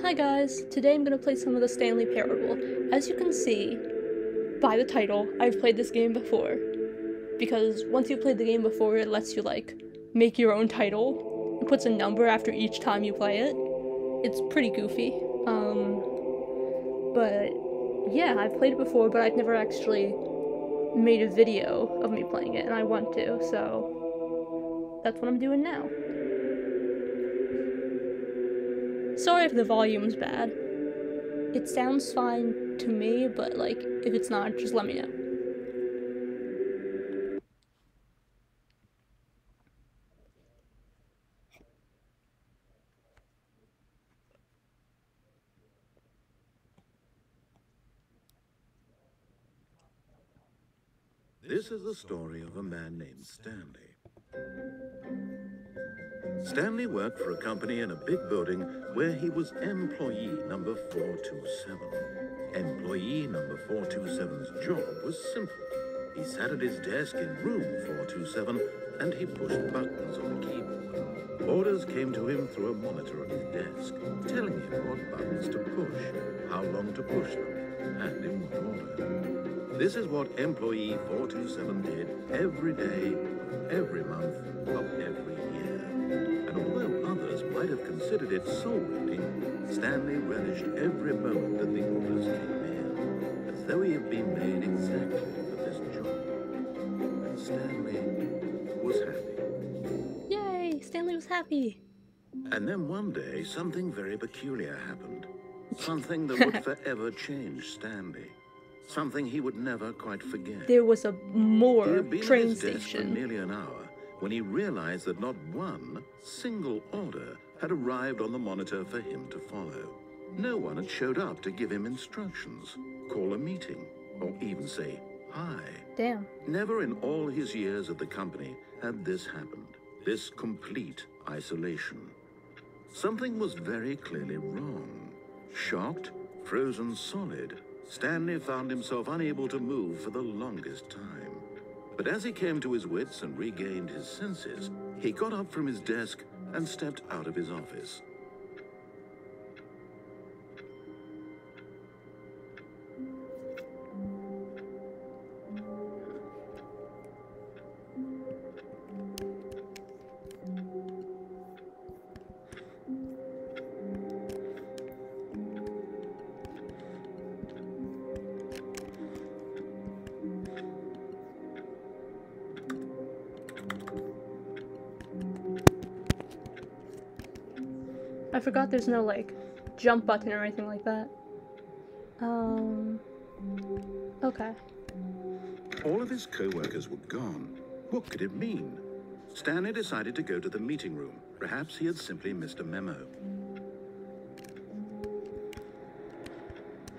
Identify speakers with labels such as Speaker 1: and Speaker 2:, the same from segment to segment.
Speaker 1: Hi guys, today I'm going to play some of the Stanley Parable. As you can see by the title, I've played this game before. Because once you've played the game before, it lets you make your own title. It puts a number after each time you play it. It's pretty goofy. But yeah, I've played it before, but I've never actually made a video of me playing it, and I want to, so that's what I'm doing now. Sorry if the volume's bad. It sounds fine to me, but if it's not, just let me know.
Speaker 2: This is the story of a man named Stanley. Stanley worked for a company in a big building where he was employee number 427. Employee number 427's job was simple. He sat at his desk in room 427 and he pushed buttons on the keyboard. Orders came to him through a monitor on his desk, telling him what buttons to push, how long to push them, and in what order. This is what employee 427 did every day, every month, of every year. And although others might have considered it soul-eating, Stanley relished every moment that the orders came in, as though he had been made exactly for this job. And Stanley was happy.
Speaker 1: Yay! Stanley was happy!
Speaker 2: And then one day, something very peculiar happened. Something that would forever change Stanley. Something he would never quite forget.
Speaker 1: There was a more
Speaker 2: He had been
Speaker 1: train
Speaker 2: at his desk for
Speaker 1: station.
Speaker 2: nearly an hour when he realized that not one single order had arrived on the monitor for him to follow. No one had showed up to give him instructions, call a meeting, or even say hi.
Speaker 1: Damn.
Speaker 2: Never in all his years at the company had this happened. This complete isolation. Something was very clearly wrong. Shocked, frozen solid, Stanley found himself unable to move for the longest time. But as he came to his wits and regained his senses, he got up from his desk and stepped out of his office.
Speaker 1: I forgot there's no, jump button or anything like that. Okay.
Speaker 2: All of his co-workers were gone. What could it mean? Stanley decided to go to the meeting room. Perhaps he had simply missed a memo.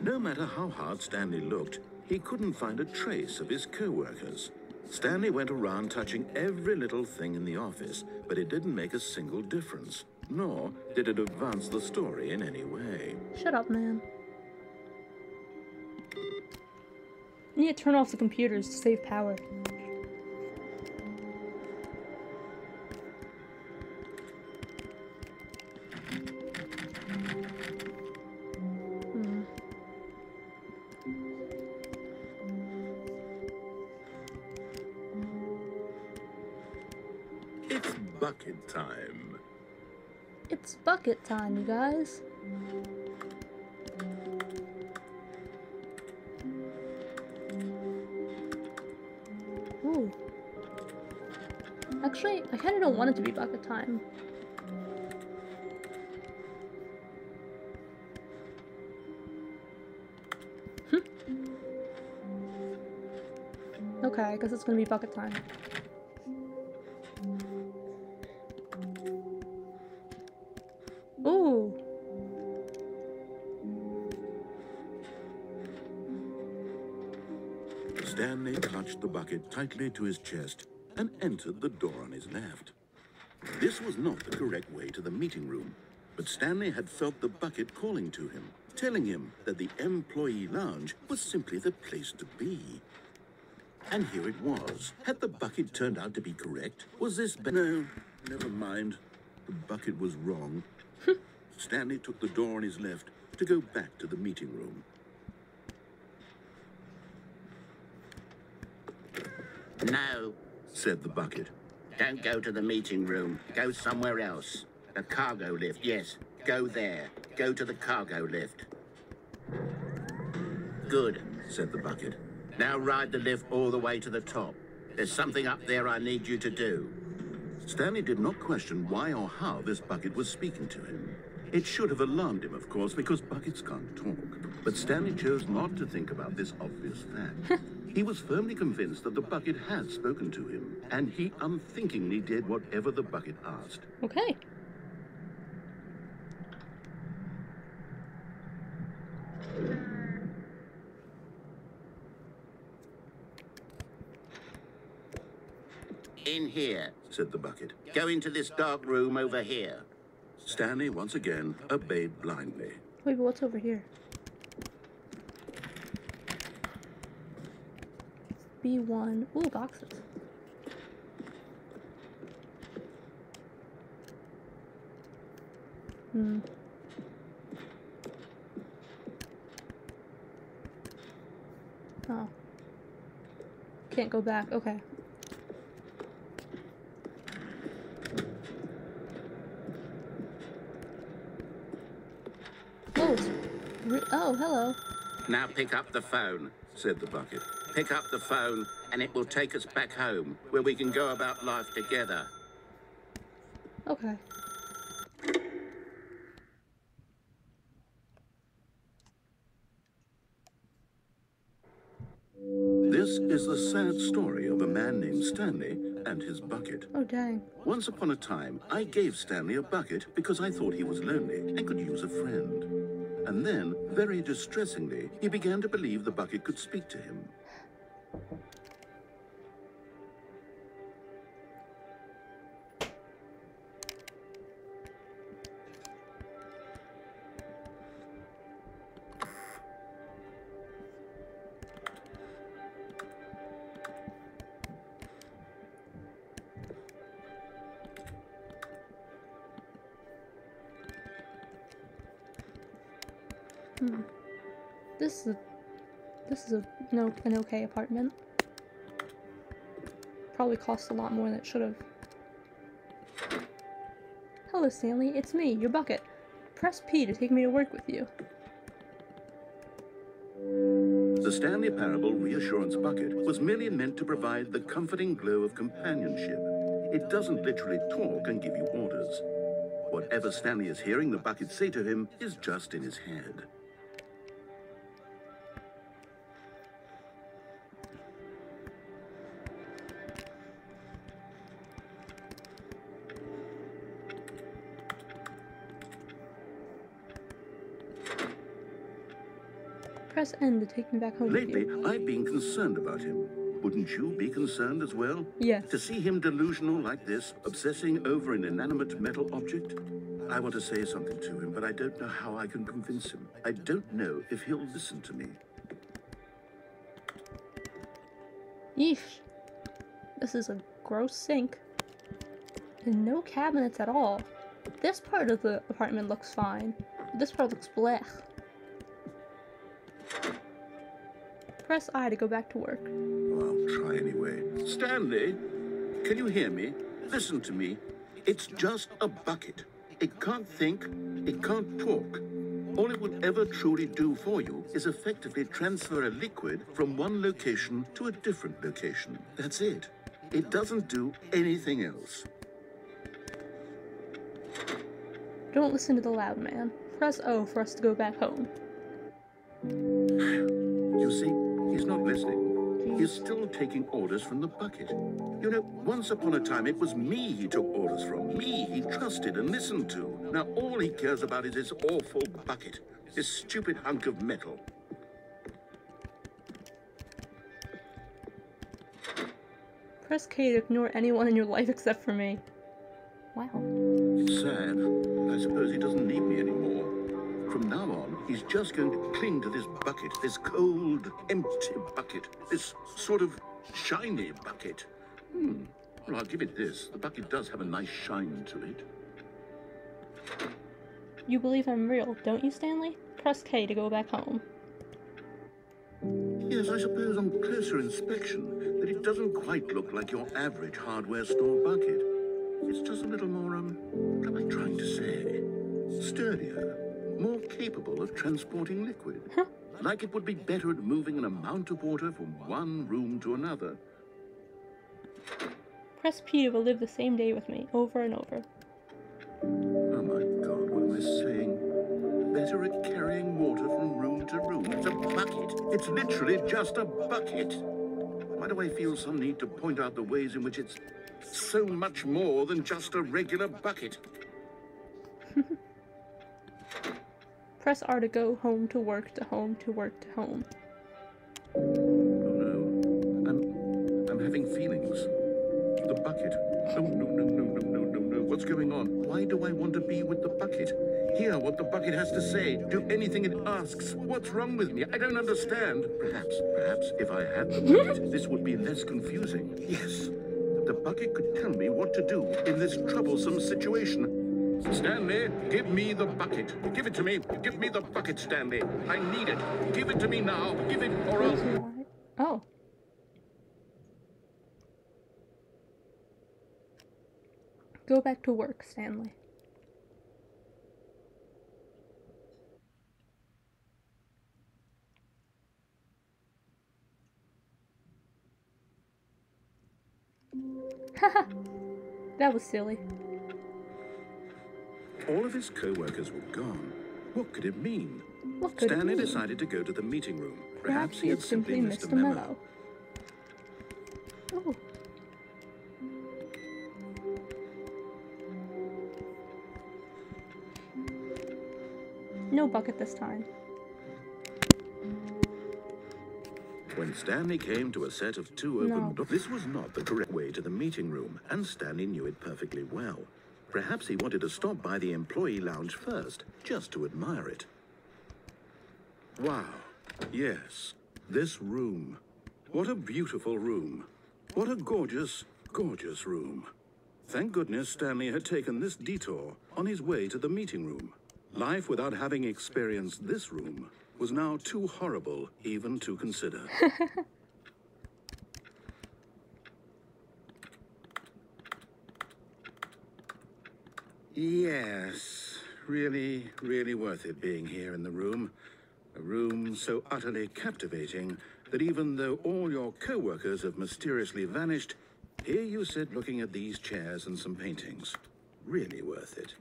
Speaker 2: No matter how hard Stanley looked, he couldn't find a trace of his co-workers. Stanley went around touching every little thing in the office, but it didn't make a single difference, nor did it advance the story in any way.
Speaker 1: Shut up, man. I need to turn off the computers to save power.
Speaker 2: It's bucket time.
Speaker 1: It's bucket time, you guys. Ooh. Actually, I kinda don't want it to be bucket time. Okay, I guess it's gonna be bucket time. Ooh.
Speaker 2: Stanley clutched the bucket tightly to his chest and entered the door on his left. This was not the correct way to the meeting room, but Stanley had felt the bucket calling to him, telling him that the employee lounge was simply the place to be. And here it was. Had the bucket turned out to be correct? Was this... No, never mind. The bucket was wrong. Stanley took the door on his left to go back to the meeting room.
Speaker 3: No,
Speaker 2: Said the bucket.
Speaker 3: don't go to the meeting room. Go somewhere else. The cargo lift, yes. Go there. Go to the cargo lift. Good,
Speaker 2: Said the bucket.
Speaker 3: now ride the lift all the way to the top. There's something up there I need you to do.
Speaker 2: Stanley did not question why or how this bucket was speaking to him. It should have alarmed him, of course, because buckets can't talk. But Stanley chose not to think about this obvious fact. He was firmly convinced that the bucket had spoken to him, and he unthinkingly did whatever the bucket asked.
Speaker 1: Okay.
Speaker 3: In here.
Speaker 2: Said the bucket.
Speaker 3: Go into this dark room over here.
Speaker 2: Stanley once again obeyed blindly.
Speaker 1: Wait, but what's over here? B1. Ooh, boxes. Oh. Can't go back. Okay. Oh, oh, hello.
Speaker 3: Now pick up the phone.
Speaker 2: Said the bucket.
Speaker 3: Pick up the phone, and it will take us back home, where we can go about life together.
Speaker 1: Okay.
Speaker 2: This is the sad story of a man named Stanley and his bucket.
Speaker 1: Oh, dang.
Speaker 2: Once upon a time, I gave Stanley a bucket because I thought he was lonely and could use a friend. And then, very distressingly, he began to believe the bucket could speak to him.
Speaker 1: This is an okay apartment. Probably cost a lot more than it should have. Hello, Stanley. It's me, your bucket. Press P to take me to work with you.
Speaker 2: The Stanley Parable Reassurance Bucket was merely meant to provide the comforting glow of companionship. It doesn't literally talk and give you orders. Whatever Stanley is hearing the bucket say to him is just in his head.
Speaker 1: Press N to take me back home with
Speaker 2: Lately,
Speaker 1: you.
Speaker 2: I've been concerned about him. Wouldn't you be concerned as well?
Speaker 1: Yes.
Speaker 2: To see him delusional like this, obsessing over an inanimate metal object? I want to say something to him, but I don't know how I can convince him. I don't know if he'll listen to me.
Speaker 1: Yeesh. This is a gross sink. And no cabinets at all. This part of the apartment looks fine. This part looks blech. Press I to go back to work.
Speaker 2: Well, I'll try anyway. Stanley, can you hear me? Listen to me. It's just a bucket. It can't think, it can't talk. All it would ever truly do for you is effectively transfer a liquid from one location to a different location. That's it. It doesn't do anything else.
Speaker 1: Don't listen to the loud man. Press O for us to go back home.
Speaker 2: You see, he's not listening. He's still taking orders from the bucket. You know, once upon a time, it was me he took orders from. Me he trusted and listened to. Now all he cares about is this awful bucket. This stupid hunk of metal.
Speaker 1: Press K to ignore anyone in your life except for me. Wow.
Speaker 2: It's sad. I suppose he doesn't need me anymore. From now on, he's just going to cling to this bucket, this cold, empty bucket, this sort of shiny bucket. Well, I'll give it this. The bucket does have a nice shine to it.
Speaker 1: You believe I'm real, don't you, Stanley? Press K to go back home.
Speaker 2: Yes, I suppose on closer inspection that it doesn't quite look like your average hardware store bucket. It's just a little more, what am I trying to say? Sturdier, more capable of transporting liquid. Like it would be better at moving an amount of water from one room to another.
Speaker 1: Press P to relive the same day with me, over and over.
Speaker 2: Oh my God, what am I saying? Better at carrying water from room to room. It's a bucket. It's literally just a bucket. Why do I feel some need to point out the ways in which it's so much more than just a regular bucket?
Speaker 1: Press R to go home to work to home to work to home.
Speaker 2: Oh no. I'm having feelings. The bucket. Oh no. What's going on? Why do I want to be with the bucket? Hear what the bucket has to say. Do anything it asks. What's wrong with me? I don't understand. Perhaps if I had the bucket, this would be less confusing. Yes. The bucket could tell me what to do in this troublesome situation. Stanley, give me the bucket. Give it to me. Give me the bucket, Stanley. I need it. Give it to me now. Give it or else...
Speaker 1: Oh. Go back to work, Stanley. Haha. That was silly.
Speaker 2: All of his co-workers were gone. What could it mean?
Speaker 1: What could
Speaker 2: Stanley
Speaker 1: it mean?
Speaker 2: decided to go to the meeting room.
Speaker 1: Perhaps he had simply missed a memo. Oh. No bucket this time.
Speaker 2: When Stanley came to a set of two open doors, this was not the correct way to the meeting room, and Stanley knew it perfectly well. Perhaps he wanted to stop by the employee lounge first, just to admire it. Wow. Yes. This room. What a beautiful room. What a gorgeous, gorgeous room. Thank goodness Stanley had taken this detour on his way to the meeting room. Life without having experienced this room was now too horrible even to consider. Yes, really, really worth it being here in the room. A room so utterly captivating that even though all your co-workers have mysteriously vanished, here you sit looking at these chairs and some paintings. Really worth it.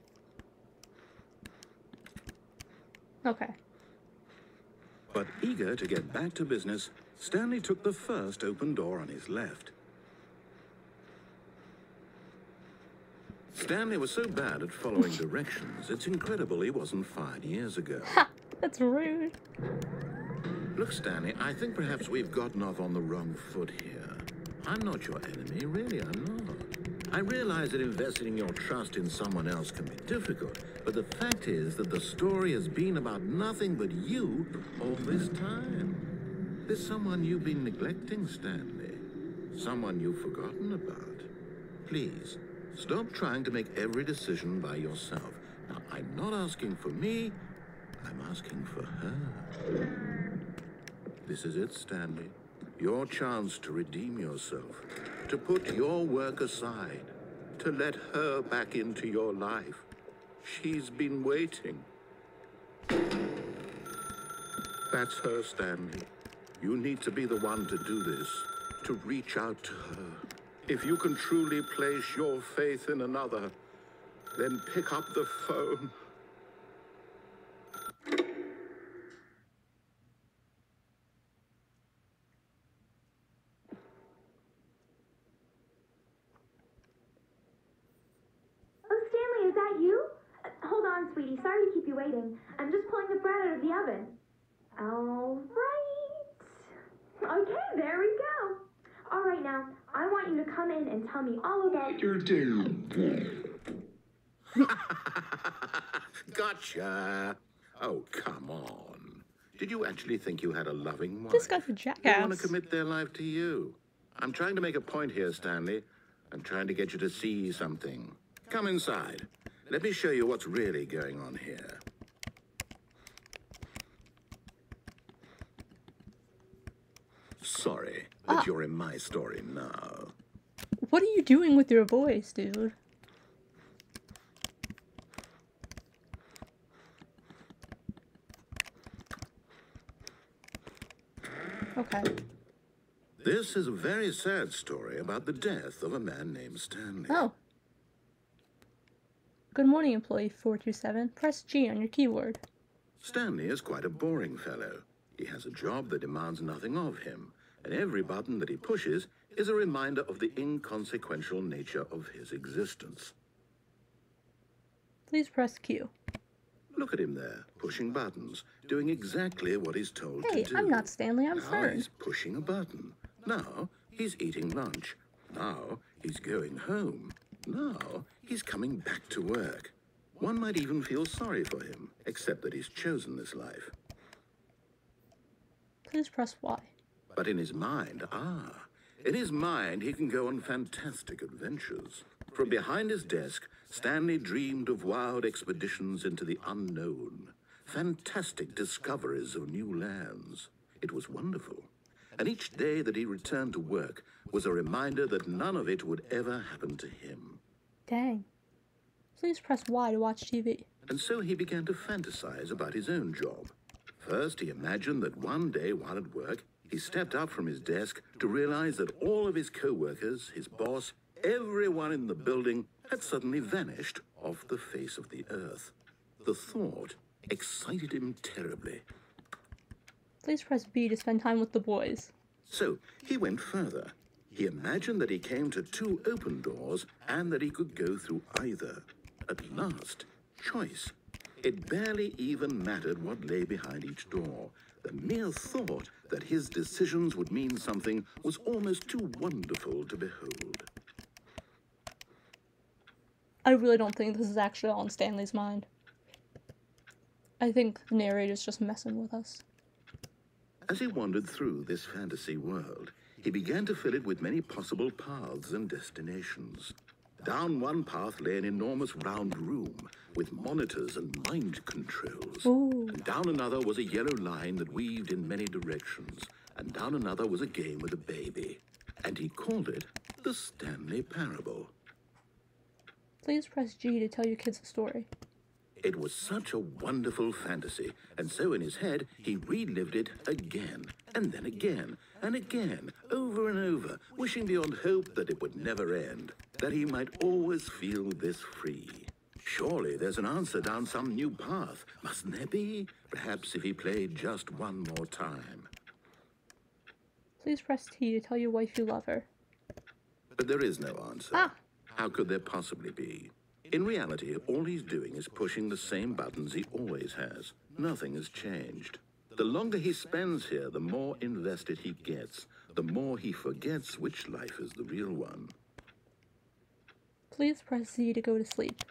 Speaker 1: Okay.
Speaker 2: But eager to get back to business, Stanley took the first open door on his left. Stanley was so bad at following directions, it's incredible he wasn't fired years ago.
Speaker 1: Ha! That's rude.
Speaker 2: Look, Stanley, I think perhaps we've gotten off on the wrong foot here. I'm not your enemy, really, I'm not. I realize that investing your trust in someone else can be difficult, but the fact is that the story has been about nothing but you all this time. There's someone you've been neglecting, Stanley. Someone you've forgotten about. Please, stop trying to make every decision by yourself. Now, I'm not asking for me, I'm asking for her. This is it, Stanley. Your chance to redeem yourself, to put your work aside, to let her back into your life. She's been waiting. That's her, Stanley. You need to be the one to do this, to reach out to her. If you can truly place your faith in another, then pick up the phone.
Speaker 4: Stanley, is that you? Hold on, sweetie. Sorry to keep you waiting. I'm just pulling the bread out of the oven. All right. Okay, there we go. All right, now, I want you to come in and tell me all about your day.
Speaker 2: Gotcha. Oh, come on. Did you actually think you had a loving wife?
Speaker 1: This guy's a
Speaker 2: They
Speaker 1: jackass.
Speaker 2: want to commit their life to you. I'm trying to make a point here, Stanley. I'm trying to get you to see something. Come inside. Let me show you what's really going on here. Sorry, but you're in my story now.
Speaker 1: What are you doing with your voice, dude? Okay.
Speaker 2: This is a very sad story about the death of a man named Stanley.
Speaker 1: Oh. Good morning, employee 427. Press G on your keyboard.
Speaker 2: Stanley is quite a boring fellow. He has a job that demands nothing of him, and every button that he pushes is a reminder of the inconsequential nature of his existence.
Speaker 1: Please press Q.
Speaker 2: Look at him there, pushing buttons, doing exactly what he's told
Speaker 1: Hey,
Speaker 2: to do.
Speaker 1: I'm not Stanley, I'm
Speaker 2: Now
Speaker 1: Fern.
Speaker 2: he's pushing a button. Now he's eating lunch. Now he's going home. Now he's coming back to work. One might even feel sorry for him, except that he's chosen this life.
Speaker 1: Please press Y.
Speaker 2: But in his mind, in his mind he can go on fantastic adventures. From behind his desk, Stanley dreamed of wild expeditions into the unknown, fantastic discoveries of new lands. It was wonderful. And each day that he returned to work was a reminder that none of it would ever happen to him.
Speaker 1: Dang. Please press Y to watch TV.
Speaker 2: And so he began to fantasize about his own job. First, he imagined that one day while at work, he stepped up from his desk to realize that all of his co-workers, his boss, everyone in the building had suddenly vanished off the face of the earth. The thought excited him terribly.
Speaker 1: Please press B to spend time with the boys.
Speaker 2: So he went further. He imagined that he came to two open doors and that he could go through either. At last, choice. It barely even mattered what lay behind each door. The mere thought that his decisions would mean something was almost too wonderful to behold.
Speaker 1: I really don't think this is actually all in Stanley's mind. I think the narrator's just messing with us.
Speaker 2: As he wandered through this fantasy world, he began to fill it with many possible paths and destinations. Down one path lay an enormous round room with monitors and mind controls.
Speaker 1: Ooh.
Speaker 2: And down another was a yellow line that weaved in many directions. And down another was a game with a baby. And he called it the Stanley Parable.
Speaker 1: Please press G to tell your kids a story.
Speaker 2: It was such a wonderful fantasy, and so in his head, he relived it again, and then again, and again, over and over, wishing beyond hope that it would never end, that he might always feel this free. Surely there's an answer down some new path, mustn't there be? Perhaps if he played just one more time.
Speaker 1: Please press T to tell your wife you love her.
Speaker 2: But there is no answer.
Speaker 1: Ah!
Speaker 2: How could there possibly be? In reality, all he's doing is pushing the same buttons he always has. Nothing has changed. The longer he spends here, the more invested he gets, the more he forgets which life is the real one.
Speaker 1: Please press Z to go to sleep.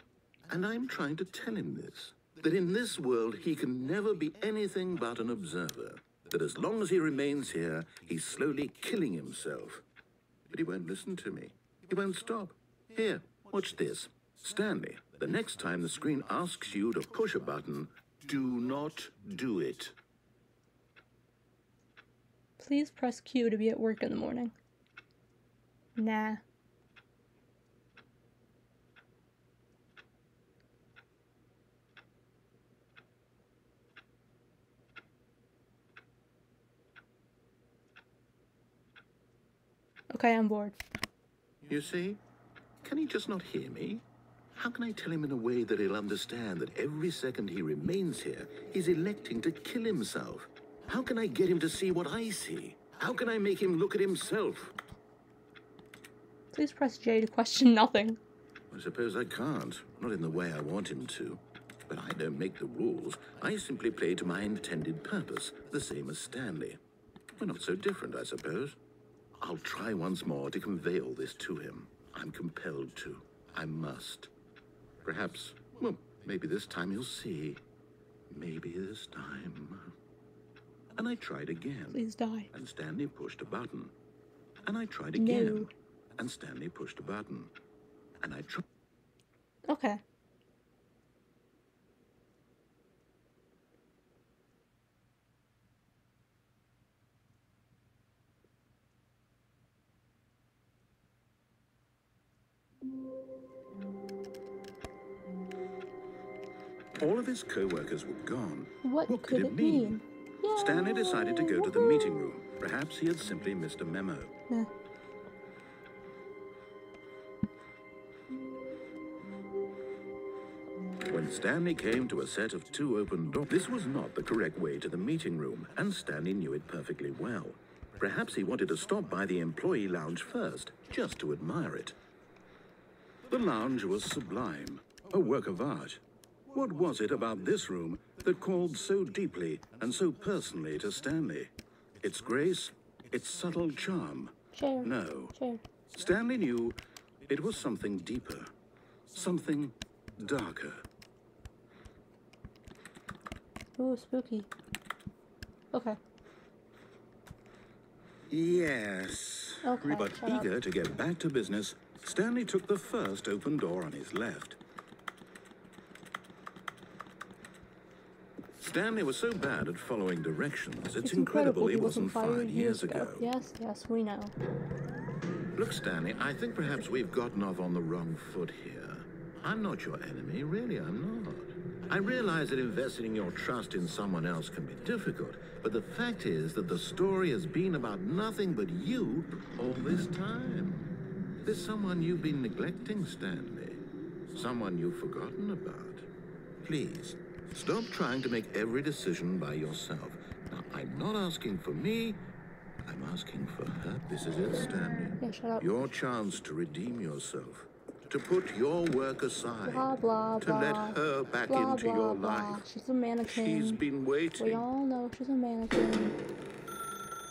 Speaker 2: And I'm trying to tell him this, that in this world he can never be anything but an observer, that as long as he remains here, he's slowly killing himself. But he won't listen to me. He won't stop. Here, watch this. Stanley, the next time the screen asks you to push a button, do not do it.
Speaker 1: Please press Q to be at work in the morning. Nah. Okay, I'm bored.
Speaker 2: You see? Can he just not hear me? How can I tell him in a way that he'll understand that every second he remains here, he's electing to kill himself? How can I get him to see what I see? How can I make him look at himself?
Speaker 1: Please press J to question nothing.
Speaker 2: I suppose I can't, not in the way I want him to. But I don't make the rules. I simply play to my intended purpose, the same as Stanley. We're not so different, I suppose. I'll try once more to convey all this to him. I'm compelled to. I must. Perhaps, well, maybe this time he'll see. Maybe this time. And I tried again.
Speaker 1: Please die.
Speaker 2: And Stanley pushed a button. And I tried again.
Speaker 1: No.
Speaker 2: And Stanley pushed a button. And I tried.
Speaker 1: Okay.
Speaker 2: All of his co-workers were gone.
Speaker 1: What could it mean? Yay!
Speaker 2: Stanley decided to go to the meeting room. Perhaps he had simply missed a memo.
Speaker 1: Eh.
Speaker 2: When Stanley came to a set of 2 open doors, this was not the correct way to the meeting room, and Stanley knew it perfectly well. Perhaps he wanted to stop by the employee lounge first, just to admire it. The lounge was sublime, a work of art. What was it about this room that called so deeply and so personally to Stanley? Its grace, its subtle charm?
Speaker 1: Chair.
Speaker 2: No.
Speaker 1: Chair.
Speaker 2: Stanley knew it was something deeper, something darker.
Speaker 1: Ooh, spooky. Okay.
Speaker 2: Yes.
Speaker 1: Okay,
Speaker 2: But
Speaker 1: shut up.
Speaker 2: eager to get back to business, Stanley took the first open door on his left. Stanley was so bad at following directions, it's incredible he wasn't fired years ago.
Speaker 1: Yes, we know.
Speaker 2: Look, Stanley, I think perhaps we've gotten off on the wrong foot here. I'm not your enemy, really, I'm not. I realize that investing your trust in someone else can be difficult, but the fact is that the story has been about nothing but you all this time. There's someone you've been neglecting, Stanley. Someone you've forgotten about. Please, stop trying to make every decision by yourself. Now, I'm not asking for me, I'm asking for her. This is it, Stanley.
Speaker 1: Yeah, shut up.
Speaker 2: Your chance to redeem yourself. To put your work aside.
Speaker 1: Blah, blah,
Speaker 2: to
Speaker 1: blah.
Speaker 2: let her back
Speaker 1: Blah,
Speaker 2: into
Speaker 1: blah,
Speaker 2: your
Speaker 1: blah.
Speaker 2: life.
Speaker 1: She's a mannequin.
Speaker 2: She's been waiting.
Speaker 1: We all know she's a mannequin.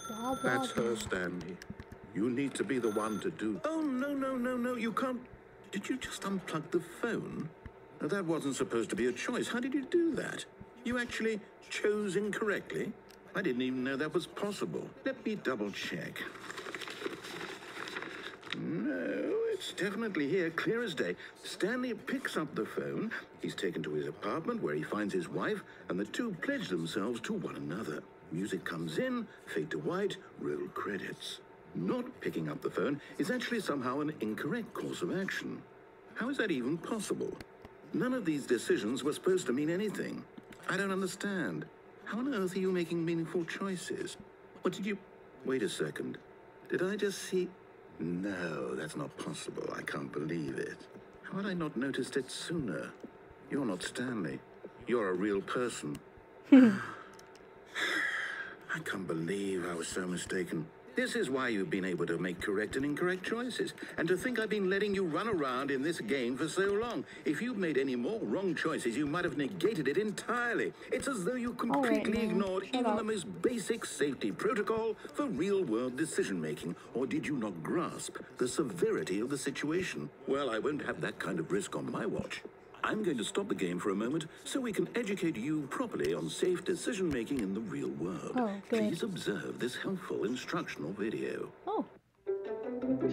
Speaker 1: Blah, blah,
Speaker 2: That's
Speaker 1: blah.
Speaker 2: her, Stanley. You need to be the one to do. Oh, no, you can't. Did you just unplug the phone? Now, that wasn't supposed to be a choice. How did you do that? You actually chose incorrectly? I didn't even know that was possible. Let me double check. No, it's definitely here, clear as day. Stanley picks up the phone. He's taken to his apartment where he finds his wife, and the two pledge themselves to one another. Music comes in, fade to white, roll credits. Not picking up the phone is actually somehow an incorrect course of action. How is that even possible? None of these decisions were supposed to mean anything. I don't understand. How on earth are you making meaningful choices? What did you... Wait a second. Did I just see... No, that's not possible. I can't believe it. How had I not noticed it sooner? You're not Stanley. You're a real person. I can't believe I was so mistaken. This is why you've been able to make correct and incorrect choices. And to think I've been letting you run around in this game for so long. If you'd made any more wrong choices, you might have negated it entirely. It's as though you completely ignored even the most basic safety protocol for real-world decision-making. Or did you not grasp the severity of the situation? Well, I won't have that kind of risk on my watch. I'm going to stop the game for a moment so we can educate you properly on safe decision-making in the real world.
Speaker 1: Oh, good.
Speaker 2: Please observe this helpful instructional video.
Speaker 1: Oh.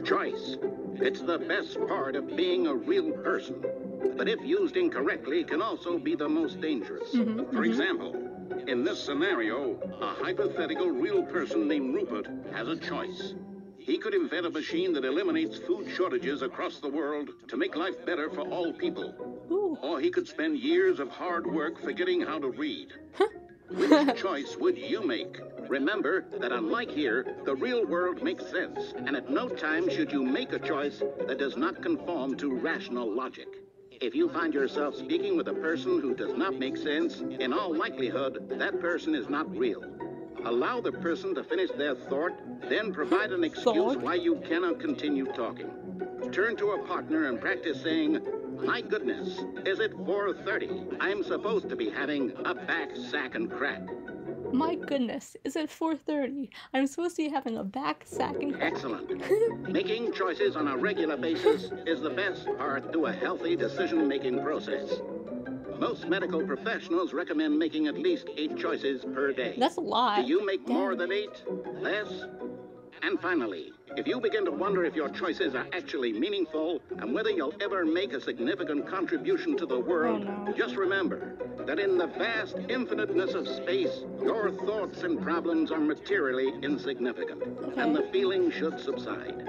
Speaker 3: Choice. It's the best part of being a real person. But if used incorrectly, can also be the most dangerous. For example, in this scenario, a hypothetical real person named Rupert has a choice. He could invent a machine that eliminates food shortages across the world to make life better for all people.
Speaker 1: Ooh.
Speaker 3: Or he could spend years of hard work forgetting how to read. Which choice would you make? Remember that unlike here, the real world makes sense, and at no time should you make a choice that does not conform to rational logic. If you find yourself speaking with a person who does not make sense, in all likelihood, that person is not real. Allow the person to finish their thought, then provide an excuse why you cannot continue talking. Turn to a partner and practice saying, "My goodness, is it 4:30? I'm supposed to be having a back, sack, and crack."
Speaker 1: My goodness, is it 4:30? I'm supposed to be having a back, sack, and crack.
Speaker 3: Excellent. Making choices on a regular basis is the best part to a healthy decision-making process. Most medical professionals recommend making at least 8 choices per day.
Speaker 1: That's a lot.
Speaker 3: Do you make more than 8? Less? And finally, if you begin to wonder if your choices are actually meaningful and whether you'll ever make a significant contribution to the world, just remember that in the vast infiniteness of space, your thoughts and problems are materially insignificant, and the feeling should subside.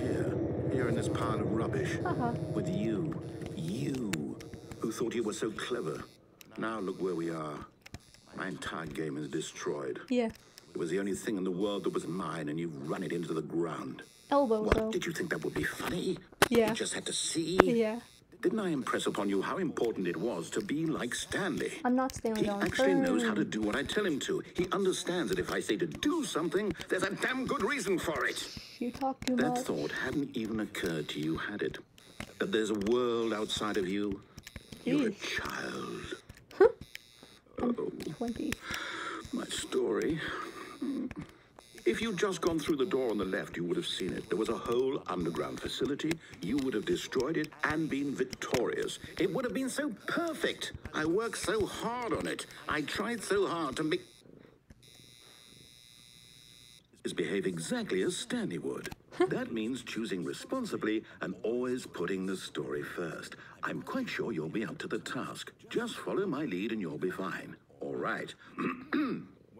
Speaker 2: rubbish.
Speaker 1: Haha.
Speaker 2: With you, who thought you were so clever. Now look where we are. My entire game is destroyed.
Speaker 1: Yeah.
Speaker 2: It was the only thing in the world that was mine, and you've run it into the ground.
Speaker 1: Elbows,
Speaker 2: What,
Speaker 1: though.
Speaker 2: did you think that would be funny?
Speaker 1: Yeah.
Speaker 2: You just had to see?
Speaker 1: Yeah.
Speaker 2: Didn't I impress upon you how important it was to be like Stanley?
Speaker 1: I'm not Stanley.
Speaker 2: He actually knows how to do what I tell him to. He understands that if I say to do something, there's a damn good reason for it.
Speaker 1: You talk too
Speaker 2: That
Speaker 1: much.
Speaker 2: thought hadn't even occurred to you, had it? That there's a world outside of you? You're a
Speaker 1: Jeez.
Speaker 2: child.
Speaker 1: I'm 20.
Speaker 2: My story. If you'd just gone through the door on the left, you would have seen it. There was a whole underground facility. You would have destroyed it and been victorious. It would have been so perfect. I worked so hard on it. I tried so hard to make... behave exactly as Stanley would. That means choosing responsibly and always putting the story first. I'm quite sure you'll be up to the task. Just follow my lead and you'll be fine. All right.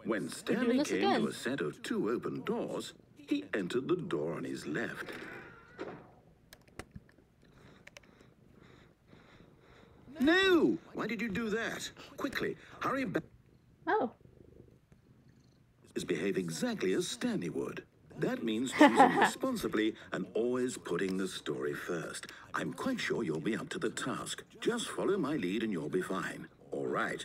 Speaker 2: When Stanley came to a set of 2 open doors, he entered the door on his left. No! Why did you do that? Quickly, hurry back.
Speaker 1: Oh.
Speaker 2: Behave exactly as Stanley would. That means choosing responsibly and always putting the story first. I'm quite sure you'll be up to the task. Just follow my lead and you'll be fine. All right.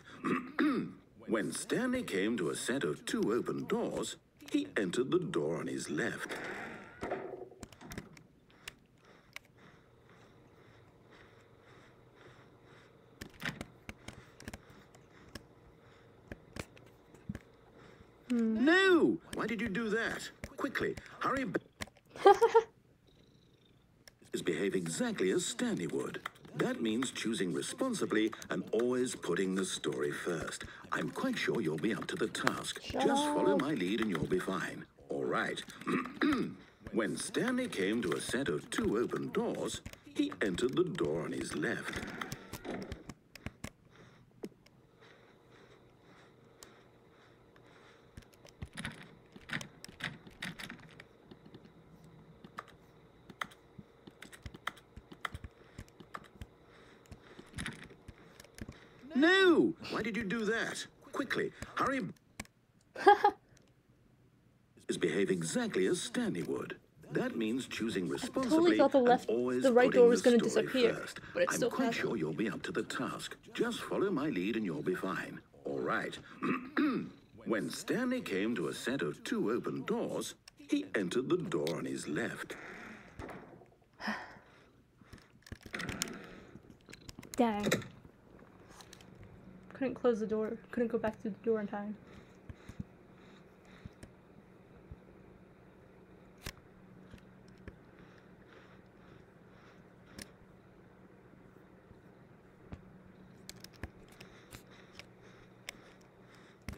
Speaker 2: When Stanley came to a set of 2 open doors, he entered the door on his left. No! Why did you do that? Quickly, hurry back. Behave exactly as Stanley would. That means choosing responsibly and always putting the story first. I'm quite sure you'll be up to the task. Just follow my lead and you'll be fine. All right. When Stanley came to a set of 2 open doors, he entered the door on his left. No! Why did you do that? Quickly, hurry. Behave exactly as Stanley would. That means choosing responsibly
Speaker 1: thought
Speaker 2: and always
Speaker 1: the right
Speaker 2: putting
Speaker 1: door was
Speaker 2: the
Speaker 1: going to
Speaker 2: story
Speaker 1: disappear,
Speaker 2: first.
Speaker 1: but it still
Speaker 2: I'm quite
Speaker 1: hasn't.
Speaker 2: sure you'll be up to the task. Just follow my lead and you'll be fine. All right. When Stanley came to a set of 2 open doors, he entered the door on his left.
Speaker 1: Dang. Couldn't close the door. Couldn't go back to the door in time.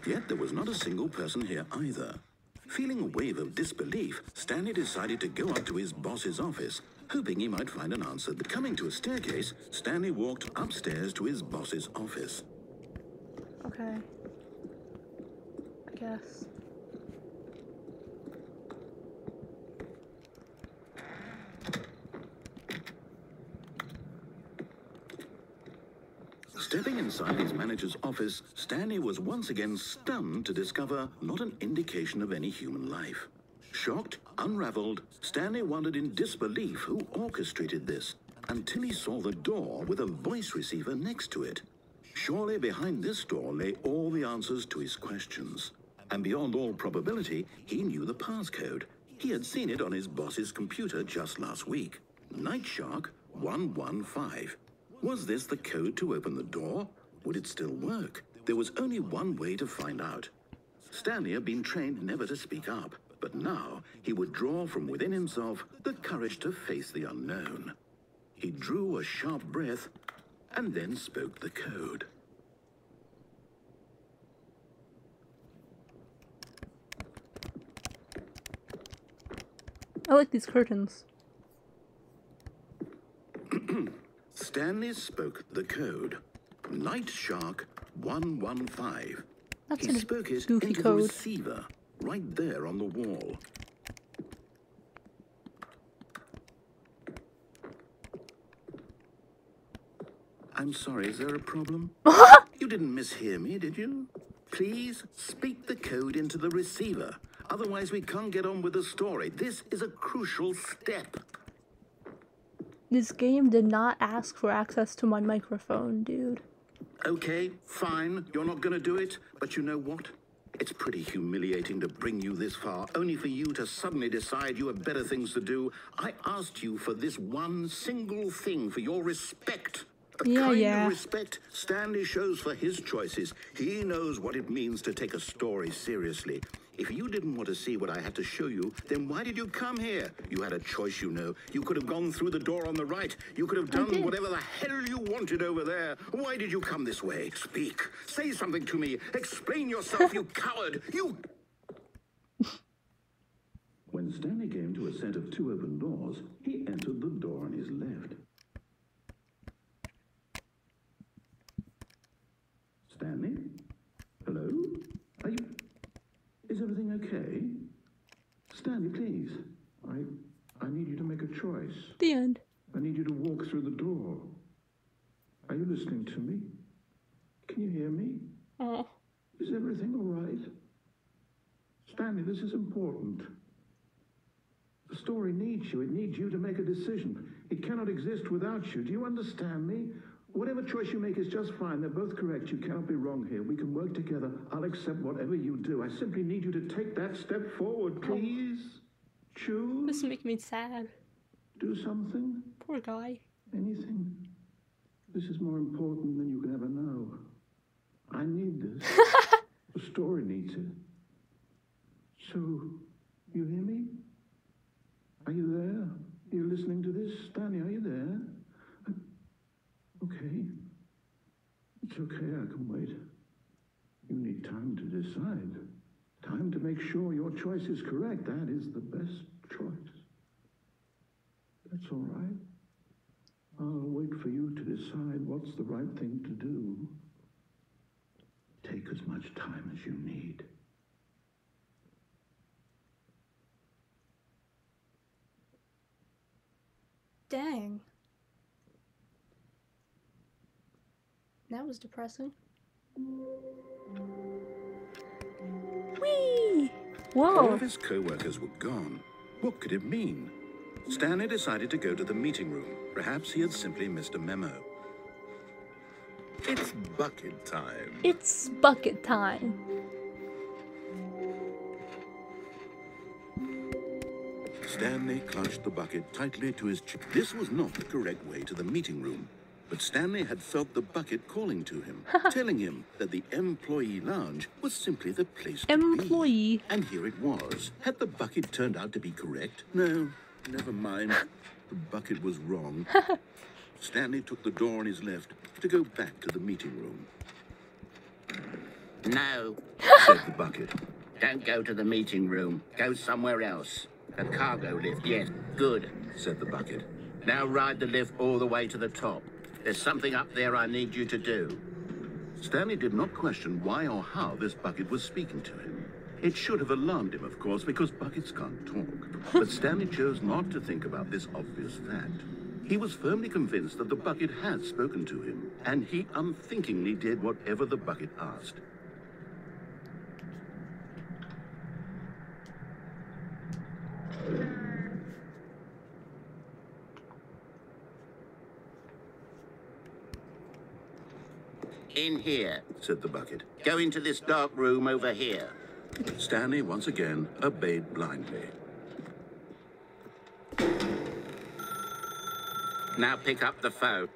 Speaker 2: Yet there was not a single person here either. Feeling a wave of disbelief, Stanley decided to go up to his boss's office, hoping he might find an answer. Coming to a staircase, Stanley walked upstairs to his boss's office.
Speaker 1: Okay. I guess.
Speaker 2: Stepping inside his manager's office, Stanley was once again stunned to discover not an indication of any human life. Shocked, unraveled, Stanley wondered in disbelief who orchestrated this, until he saw the door with a voice receiver next to it. Surely behind this door lay all the answers to his questions. And beyond all probability, he knew the passcode. He had seen it on his boss's computer just last week. Night Shark 115. Was this the code to open the door? Would it still work? There was only one way to find out. Stanley had been trained never to speak up, but now he would draw from within himself the courage to face the unknown. He drew a sharp breath and then spoke the code.
Speaker 1: I like these curtains.
Speaker 2: Stanley spoke the code. Night Shark 115.
Speaker 1: That's
Speaker 2: He
Speaker 1: a
Speaker 2: spoke it
Speaker 1: goofy
Speaker 2: into
Speaker 1: code.
Speaker 2: the receiver, right there on the wall. I'm sorry, is there a problem? You didn't mishear me, did you? Please speak the code into the receiver. Otherwise, we can't get on with the story. This is a crucial step.
Speaker 1: This game did not ask for access to my microphone, dude.
Speaker 2: Okay, fine. You're not going to do it. But you know what? It's pretty humiliating to bring you this far, only for you to suddenly decide you have better things to do. I asked you for this one single thing, for your respect. The kind of respect Stanley shows for his choices. He knows what it means to take a story seriously. If you didn't want to see what I had to show you, then why did you come here? You had a choice, you know. You could have gone through the door on the right. You could have done whatever the hell you wanted over there. Why did you come this way? Speak. Say something to me. Explain yourself, you coward. You... When Stanley came to a set of 2 open doors, he entered the door on his left. Stanley? Hello? Are you... Is everything okay? Stanley, please. I need you to make a choice.
Speaker 1: The end.
Speaker 2: I need you to walk through the door. Are you listening to me? Can you hear me?
Speaker 1: Oh.
Speaker 2: Is everything all right? Stanley, this is important. The story needs you. It needs you to make a decision. It cannot exist without you. Do you understand me? Whatever choice you make is just fine. They're both correct. You cannot be wrong here. We can work together. I'll accept whatever you do. I simply need you to take that step forward, please. Choose.
Speaker 1: This is making me sad.
Speaker 2: Do something.
Speaker 1: Poor guy.
Speaker 2: Anything. This is more important than you can ever know. I need this. The story needs it. So, you hear me? Are you there? You're listening to this? Stanley, are you there? Okay. It's okay, I can wait. You need time to decide. Time to make sure your choice is correct. That is the best choice. That's all right. I'll wait for you to decide what's the right thing to do. Take as much time as you need.
Speaker 1: Dang. That was depressing. Whee! Whoa!
Speaker 2: All of his co-workers were gone. What could it mean? Stanley decided to go to the meeting room. Perhaps he had simply missed a memo. It's bucket time.
Speaker 1: It's bucket time.
Speaker 2: Stanley clutched the bucket tightly to his chest. This was not the correct way to the meeting room. But Stanley had felt the bucket calling to him, telling him that the employee lounge was simply the place to be. And here it was. Had the bucket turned out to be correct? No, never mind. The bucket was wrong. Stanley took the door on his left to go back to the meeting room.
Speaker 3: No,
Speaker 2: Said the bucket.
Speaker 3: don't go to the meeting room. Go somewhere else. The cargo lift, yes, good,
Speaker 2: Said the bucket.
Speaker 3: Now ride the lift all the way to the top. There's something up there I need you to do.
Speaker 2: Stanley did not question why or how this bucket was speaking to him. It should have alarmed him, of course, because buckets can't talk. But Stanley chose not to think about this obvious fact. He was firmly convinced that the bucket had spoken to him, and he unthinkingly did whatever the bucket asked.
Speaker 3: In here.
Speaker 2: Said the bucket.
Speaker 3: Go into this dark room over here.
Speaker 2: Stanley once again obeyed blindly.
Speaker 3: Now pick up the phone.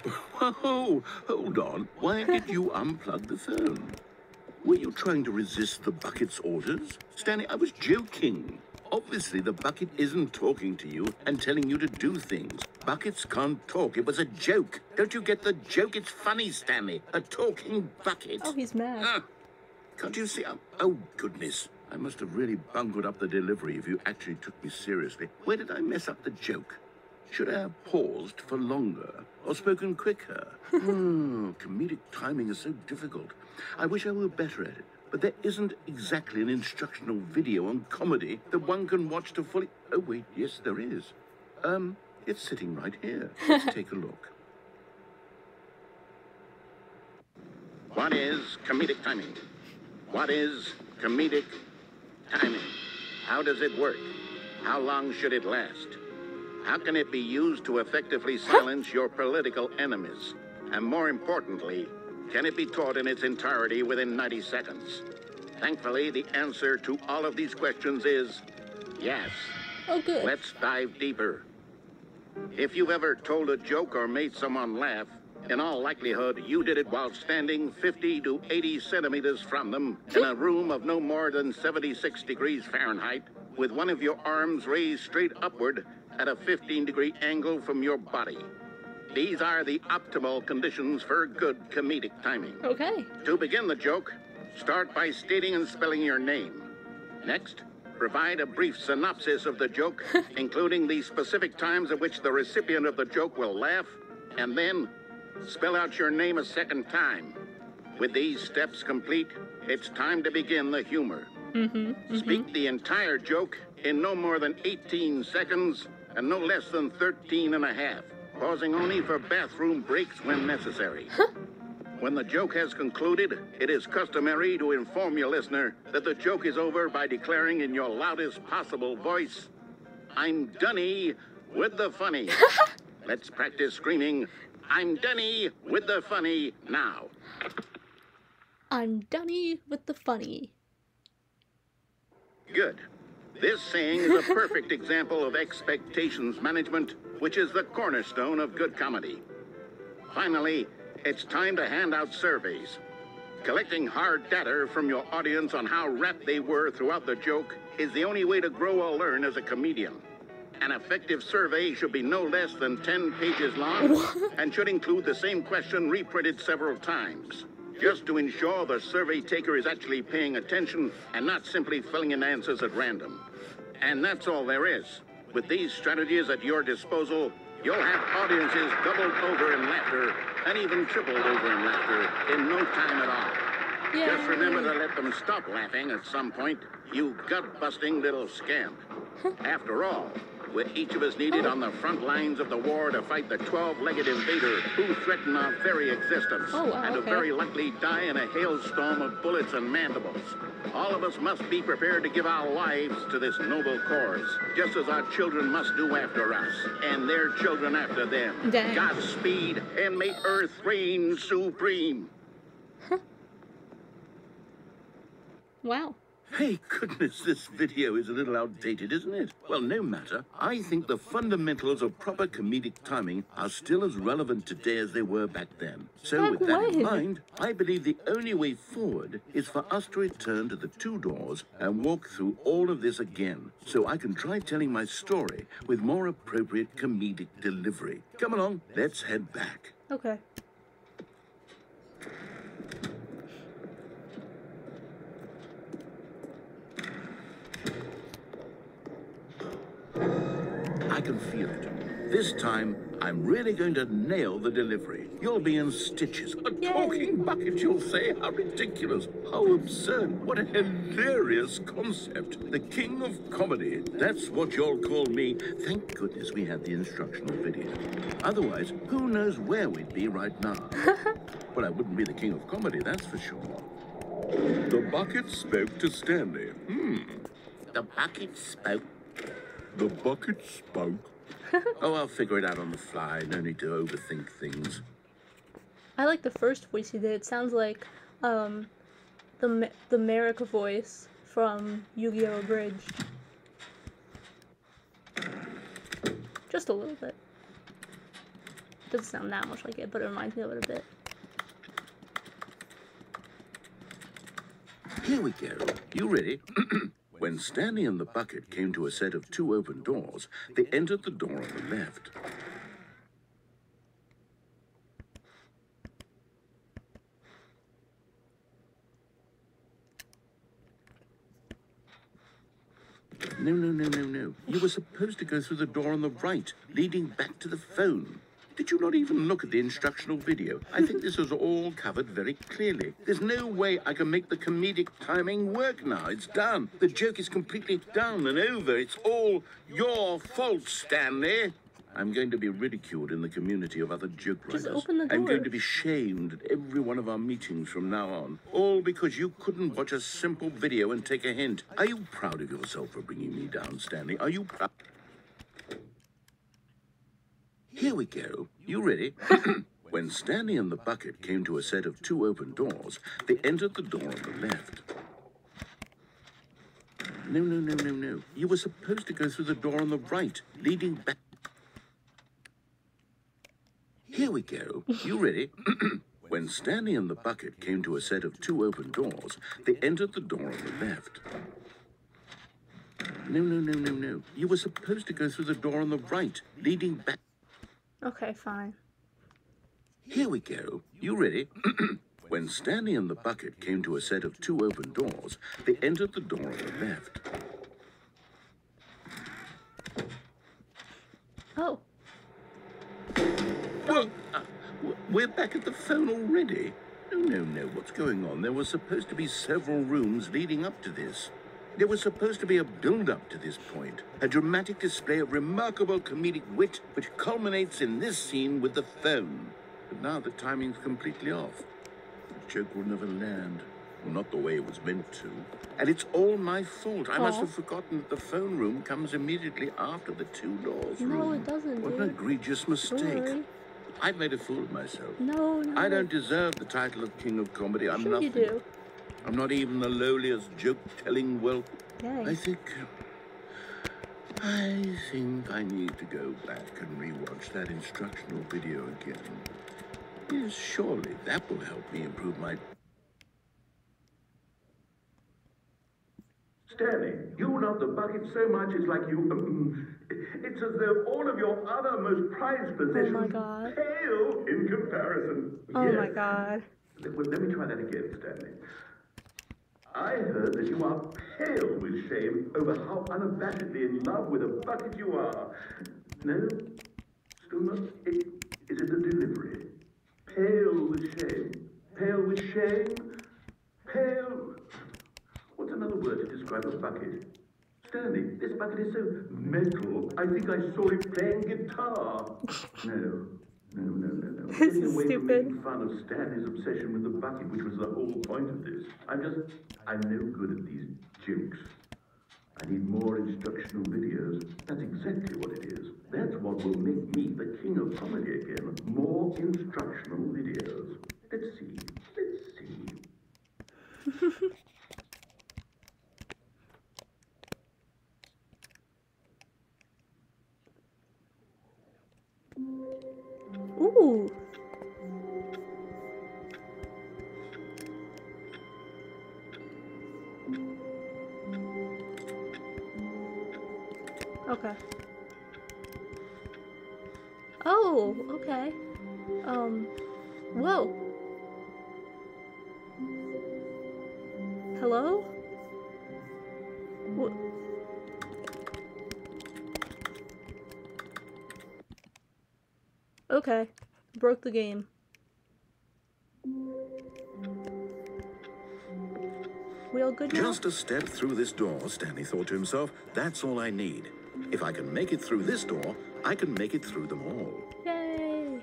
Speaker 2: Whoa, hold on. Why did you unplug the phone? Were you trying to resist the bucket's orders? Stanley, I was joking. Obviously, the bucket isn't talking to you and telling you to do things. Buckets can't talk. It was a joke. Don't you get the joke? It's funny, Stanley. A talking bucket.
Speaker 1: Oh, he's mad.
Speaker 2: Can't you see? Oh, goodness. I must have really bungled up the delivery if you actually took me seriously. Where did I mess up the joke? Should I have paused for longer or spoken quicker? Comedic timing is so difficult. I wish I were better at it. But there isn't exactly an instructional video on comedy that one can watch to fully... Oh, wait, yes, there is. It's sitting right here. Let's take a look.
Speaker 3: What is comedic timing? What is comedic timing? How does it work? How long should it last? How can it be used to effectively silence your political enemies? And more importantly, can it be taught in its entirety within 90 seconds? Thankfully, the answer to all of these questions is yes.
Speaker 1: Oh, good.
Speaker 3: Let's dive deeper. If you've ever told a joke or made someone laugh, in all likelihood, you did it while standing 50 to 80 centimeters from them in a room of no more than 76 degrees Fahrenheit, with one of your arms raised straight upward at a 15-degree angle from your body. These are the optimal conditions for good comedic timing.
Speaker 1: Okay.
Speaker 3: To begin the joke, start by stating and spelling your name. Next, provide a brief synopsis of the joke, including the specific times at which the recipient of the joke will laugh, and then spell out your name a second time. With these steps complete, it's time to begin the humor. Speak the entire joke in no more than 18 seconds and no less than 13 and a half, pausing only for bathroom breaks when necessary. When the joke has concluded, it is customary to inform your listener that the joke is over by declaring in your loudest possible voice, "I'm Dunny with the funny." Let's practice screaming, "I'm Dunny with the funny" now.
Speaker 1: I'm Dunny with the funny.
Speaker 3: Good. This saying is a perfect example of expectations management, which is the cornerstone of good comedy. Finally, it's time to hand out surveys. Collecting hard data from your audience on how rapt they were throughout the joke is the only way to grow or learn as a comedian. An effective survey should be no less than 10 pages long and should include the same question reprinted several times, just to ensure the survey taker is actually paying attention and not simply filling in answers at random. And that's all there is. With these strategies at your disposal, you'll have audiences doubled over in laughter and even tripled over in laughter in no time at all.
Speaker 1: Yay.
Speaker 3: Just remember to let them stop laughing at some point, you gut-busting little scamp. After all, with each of us needed on the front lines of the war to fight the 12-legged invader who threaten our very existence,
Speaker 1: Oh, wow,
Speaker 3: and
Speaker 1: okay.
Speaker 3: to very likely die in a hailstorm of bullets and mandibles. All of us must be prepared to give our lives to this noble cause, just as our children must do after us, and their children after them.
Speaker 1: Dang.
Speaker 3: Godspeed, and may Earth reign supreme.
Speaker 1: Wow.
Speaker 2: Hey, goodness, this video is a little outdated, isn't it? Well, no matter. I think the fundamentals of proper comedic timing are still as relevant today as they were back then. So
Speaker 1: Back
Speaker 2: with that in
Speaker 1: when?
Speaker 2: mind, I believe the only way forward is for us to return to the two doors and walk through all of this again, so I can try telling my story with more appropriate comedic delivery. Come along, let's head back.
Speaker 1: Okay.
Speaker 2: I can feel it. This time, I'm really going to nail the delivery. You'll be in stitches. A
Speaker 1: Yay.
Speaker 2: talking bucket, you'll say? How ridiculous. How absurd. What a hilarious concept. The king of comedy. That's what you'll call me. Thank goodness we had the instructional video. Otherwise, who knows where we'd be right now. Well, I wouldn't be the king of comedy, that's for sure. The bucket spoke to Stanley.
Speaker 3: The bucket spoke.
Speaker 2: The bucket spoke. Oh, I'll figure it out on the fly. No need to overthink things.
Speaker 1: I like the first voice he did. It sounds like the Marika voice from Yu-Gi-Oh! Abridged. Just a little bit. Doesn't sound that much like it, but it reminds me of it a bit.
Speaker 2: Here we go. You ready? When Stanley and the bucket came to a set of two open doors, they entered the door on the left. No. You were supposed to go through the door on the right, leading back to the phone. Did you not even look at the instructional video? I think this was all covered very clearly. There's no way I can make the comedic timing work now. It's done. The joke is completely done and over. It's all your fault, Stanley. I'm going to be ridiculed in the community of other joke writers.
Speaker 1: Just open the door.
Speaker 2: I'm going to be shamed at every one of our meetings from now on. All because you couldn't watch a simple video and take a hint. Are you proud of yourself for bringing me down, Stanley? Are you proud? Here we go. You ready? When Stanley and the bucket came to a set of 2 open doors, they entered the door on the left. No. You were supposed to go through the door on the right, leading back. Here we go. You ready? When Stanley and the bucket came to a set of 2 open doors, they entered the door on the left. No. You were supposed to go through the door on the right, leading back.
Speaker 1: Okay, fine.
Speaker 2: Here we go. You ready? When Stanley and the bucket came to a set of 2 open doors, they entered the door on the left.
Speaker 1: Oh.
Speaker 2: Well, we're back at the phone already. No. What's going on? There were supposed to be several rooms leading up to this. There was supposed to be a build-up to this point, a dramatic display of remarkable comedic wit which culminates in this scene with the phone. But now the timing's completely off. The joke will never land. Well, not the way it was meant to. And it's all my fault. I must have forgotten that the phone room comes immediately after the 2 doors room.
Speaker 1: No, it doesn't,
Speaker 2: What an egregious mistake. I've made a fool of myself.
Speaker 1: No.
Speaker 2: I don't deserve the title of King of Comedy. I'm
Speaker 1: Sure
Speaker 2: nothing.
Speaker 1: you do.
Speaker 2: I'm not even the lowliest joke-telling whelp.
Speaker 1: Dang.
Speaker 2: I think I need to go back and rewatch that instructional video again. Yes, surely that will help me improve my...
Speaker 5: Stanley, you love the bucket so much it's like you... it's as though all of your other most prized possessions
Speaker 1: Oh my God.
Speaker 5: pale in comparison.
Speaker 1: Oh
Speaker 5: Yes.
Speaker 1: my God.
Speaker 5: Let me try that again, Stanley. I heard that you are pale with shame over how unabashedly in love with a bucket you are. No? Still not? Is it the delivery? Pale with shame. Pale with shame? Pale... What's another word to describe a bucket? Stanley, this bucket is so metal. I think I saw it playing guitar. No.
Speaker 1: This
Speaker 5: Getting
Speaker 1: is
Speaker 5: away from
Speaker 1: stupid.
Speaker 5: making fun of Stanley's obsession with the bucket, which was the whole point of this. I'm no good at these jokes. I need more instructional videos. That's exactly what it is. That's what will make me the king of comedy again. More instructional videos. Let's see.
Speaker 1: Ooh. Okay. Oh, okay. Whoa. Hello? What? Okay. Broke the game. We all good now?
Speaker 2: Just a step through this door, Stanley thought to himself. That's all I need. If I can make it through this door, I can make it through them all.
Speaker 1: Yay!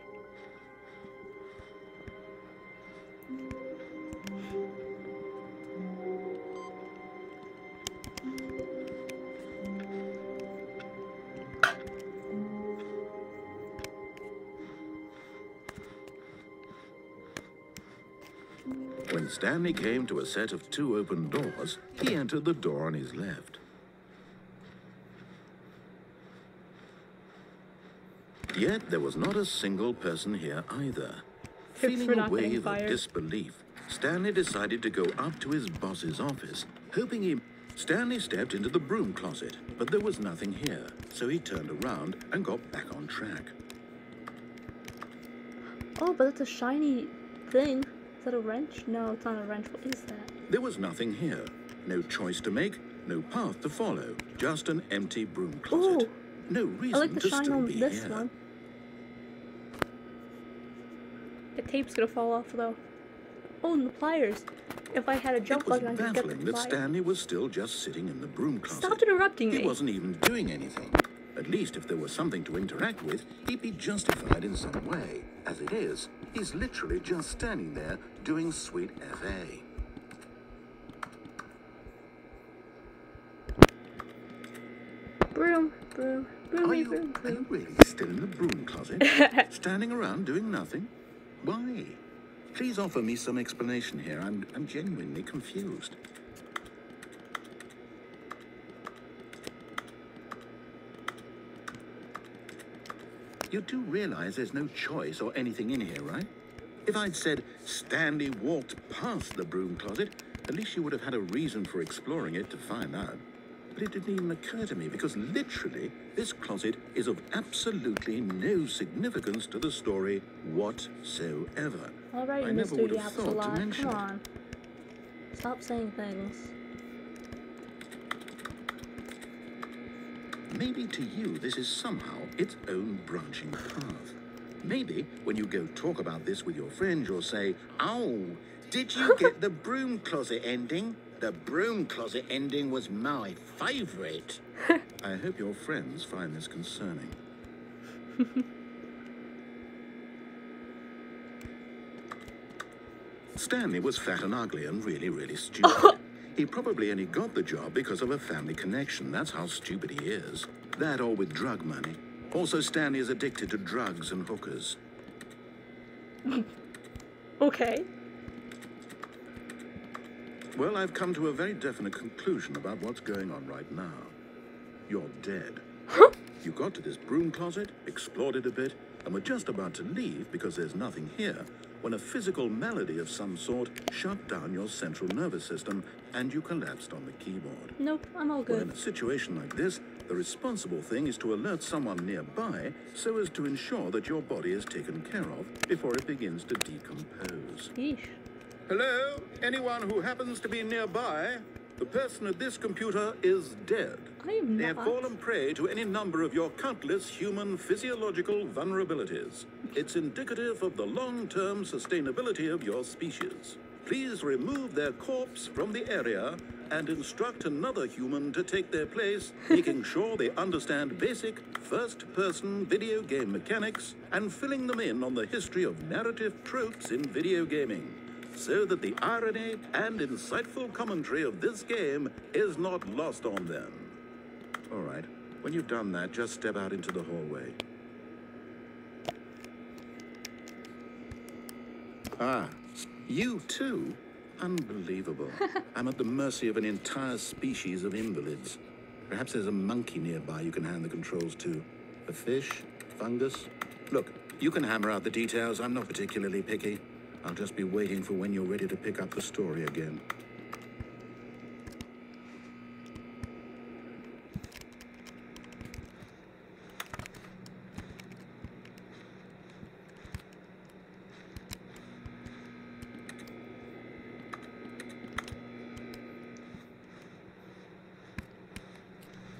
Speaker 2: When Stanley came to a set of 2 open doors, he entered the door on his left. Yet there was not a single person here either. Feeling
Speaker 1: for
Speaker 2: a
Speaker 1: not getting
Speaker 2: wave of
Speaker 1: fired.
Speaker 2: disbelief, Stanley decided to go up to his boss's office, hoping he... Stanley stepped into the broom closet, but there was nothing here, so he turned around and got back on track.
Speaker 1: Oh, but it's a shiny thing. Is that a wrench? No, it's not a wrench. What is that?
Speaker 2: There was nothing here. No choice to make, no path to follow, just an empty broom closet.
Speaker 1: Ooh.
Speaker 2: No
Speaker 1: I
Speaker 2: reason
Speaker 1: like the
Speaker 2: to
Speaker 1: shine
Speaker 2: still
Speaker 1: on
Speaker 2: be
Speaker 1: this
Speaker 2: here.
Speaker 1: one. The tape's gonna fall off though. Oh, and the pliers. If I had a jump
Speaker 2: It was
Speaker 1: button, I could get
Speaker 2: baffling
Speaker 1: the
Speaker 2: that
Speaker 1: pliers.
Speaker 2: Stanley was still just sitting in the broom closet.
Speaker 1: Stop interrupting
Speaker 2: He
Speaker 1: me.
Speaker 2: wasn't even doing anything. At least if there was something to interact with, he'd be justified in some way. As it is, he's literally just standing there doing sweet FA.
Speaker 1: Broom, broom, broom,
Speaker 2: Are
Speaker 1: broom,
Speaker 2: you
Speaker 1: broom.
Speaker 2: really still in the broom closet? Standing around doing nothing? Why? Please offer me some explanation here. I'm genuinely confused. You do realize there's no choice or anything in here, right? If I'd said Stanley walked past the broom closet, at least you would have had a reason for exploring it to find out. But it didn't even occur to me because literally this closet is of absolutely no significance to the story whatsoever.
Speaker 1: All right,
Speaker 2: I never
Speaker 1: Mr.
Speaker 2: would have thought to
Speaker 1: Yapsalot,
Speaker 2: mention
Speaker 1: come
Speaker 2: it.
Speaker 1: on. Stop saying things.
Speaker 2: Maybe to you this is somehow its own branching path. Maybe when you go talk about this with your friends, you'll say, "Oh, did you get the broom closet ending? The broom closet ending was my favorite." I hope your friends find this concerning. Stanley was fat and ugly and really, really stupid. He probably only got the job because of a family connection. That's how stupid he is. That or with drug money. Also, Stanley is addicted to drugs and hookers.
Speaker 1: Okay.
Speaker 2: Well, I've come to a very definite conclusion about what's going on right now. You're dead. You got to this broom closet, explored it a bit, and were just about to leave because there's nothing here, when a physical malady of some sort shut down your central nervous system and you collapsed on the keyboard.
Speaker 1: Nope, I'm all
Speaker 2: Well, in
Speaker 1: good.
Speaker 2: a situation like this, the responsible thing is to alert someone nearby so as to ensure that your body is taken care of before it begins to decompose.
Speaker 1: Yeesh.
Speaker 2: Hello? Anyone who happens to be nearby? The person at this computer is dead.
Speaker 1: I am
Speaker 2: They have
Speaker 1: not.
Speaker 2: fallen prey to any number of your countless human physiological vulnerabilities. It's indicative of the long-term sustainability of your species. Please remove their corpse from the area and instruct another human to take their place, making sure they understand basic first-person video game mechanics and filling them in on the history of narrative tropes in video gaming, so that the irony and insightful commentary of this game is not lost on them. All right, when you've done that, just step out into the hallway. Ah, you too? Unbelievable. I'm at the mercy of an entire species of invalids. Perhaps there's a monkey nearby you can hand the controls to. A fish? Fungus? Look, you can hammer out the details. I'm not particularly picky. I'll just be waiting for when you're ready to pick up the story again.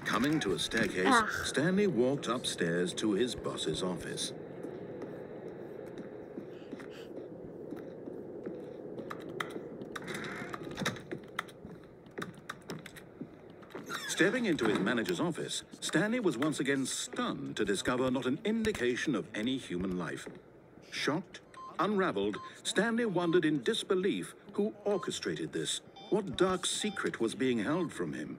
Speaker 2: Coming to a staircase, Stanley walked upstairs to his boss's office. Stepping into his manager's office, Stanley was once again stunned to discover not an indication of any human life. Shocked, unraveled, Stanley wondered in disbelief who orchestrated this. What dark secret was being held from him?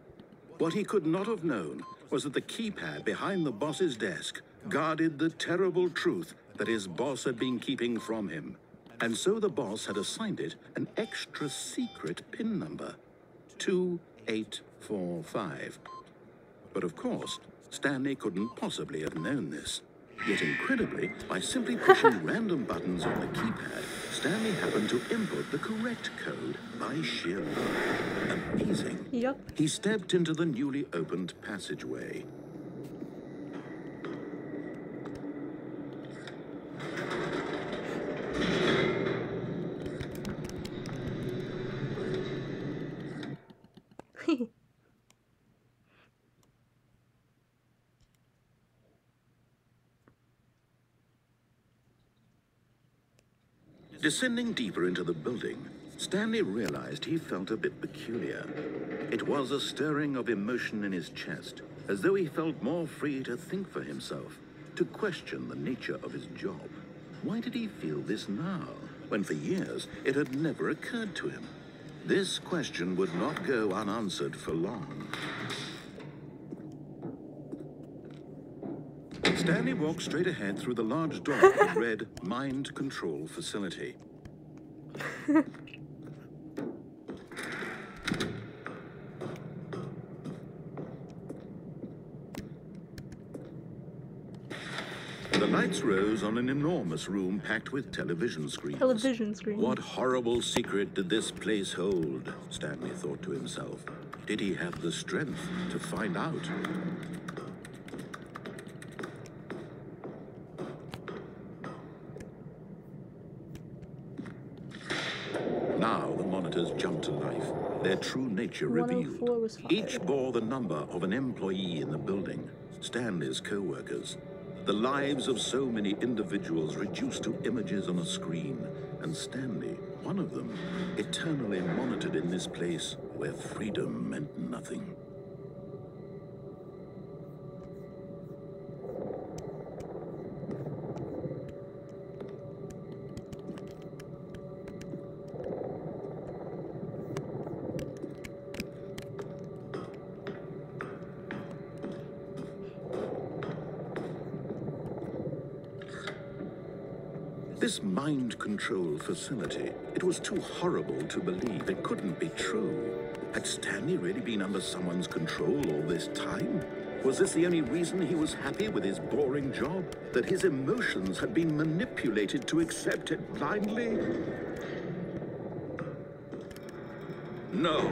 Speaker 2: What he could not have known was that the keypad behind the boss's desk guarded the terrible truth that his boss had been keeping from him. And so the boss had assigned it an extra secret PIN number, 2845. But of course, Stanley couldn't possibly have known this. Yet incredibly, by simply pushing random buttons on the keypad, Stanley happened to input the correct code by sheer luck. Amazing.
Speaker 1: Yup.
Speaker 2: He stepped into the newly opened passageway. Descending deeper into the building, Stanley realized he felt a bit peculiar. It was a stirring of emotion in his chest. as though he felt more free to think for himself, to question the nature of his job. Why did he feel this now, when for years it had never occurred to him? This question would not go unanswered for long. Stanley walked straight ahead through the large door that read Mind Control Facility. The lights rose on an enormous room packed with television screens. What horrible secret did this place hold? Stanley thought to himself. Did he have the strength to find out? Now the monitors jumped to life, their true nature revealed. Each bore the number of an employee in the building, Stanley's co-workers. The lives of so many individuals reduced to images on a screen, and Stanley, one of them, eternally monitored in this place where freedom meant nothing. This mind control facility, it was too horrible to believe. It couldn't be true. Had Stanley really been under someone's control all this time? Was this the only reason he was happy with his boring job? That his emotions had been manipulated to accept it blindly? No.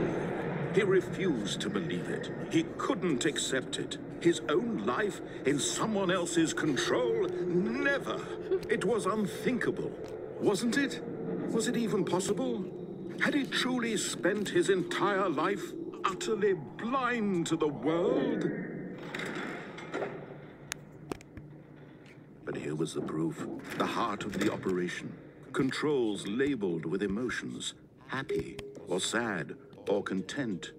Speaker 2: He refused to believe it. He couldn't accept it. His own life in someone else's control? Never. It was unthinkable. Wasn't it? Was it even possible? Had he truly spent his entire life utterly blind to the world? But here was the proof. The heart of the operation. Controls labeled with emotions. Happy or sad or content.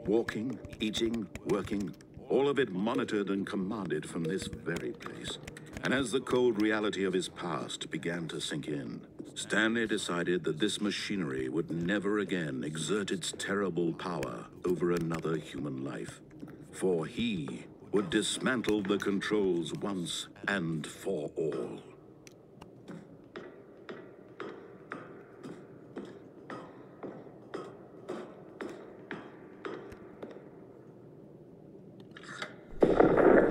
Speaker 2: Walking, eating, working. All of it monitored and commanded from this very place. And as the cold reality of his past began to sink in, Stanley decided that this machinery would never again exert its terrible power over another human life. For he would dismantle the controls once and for all.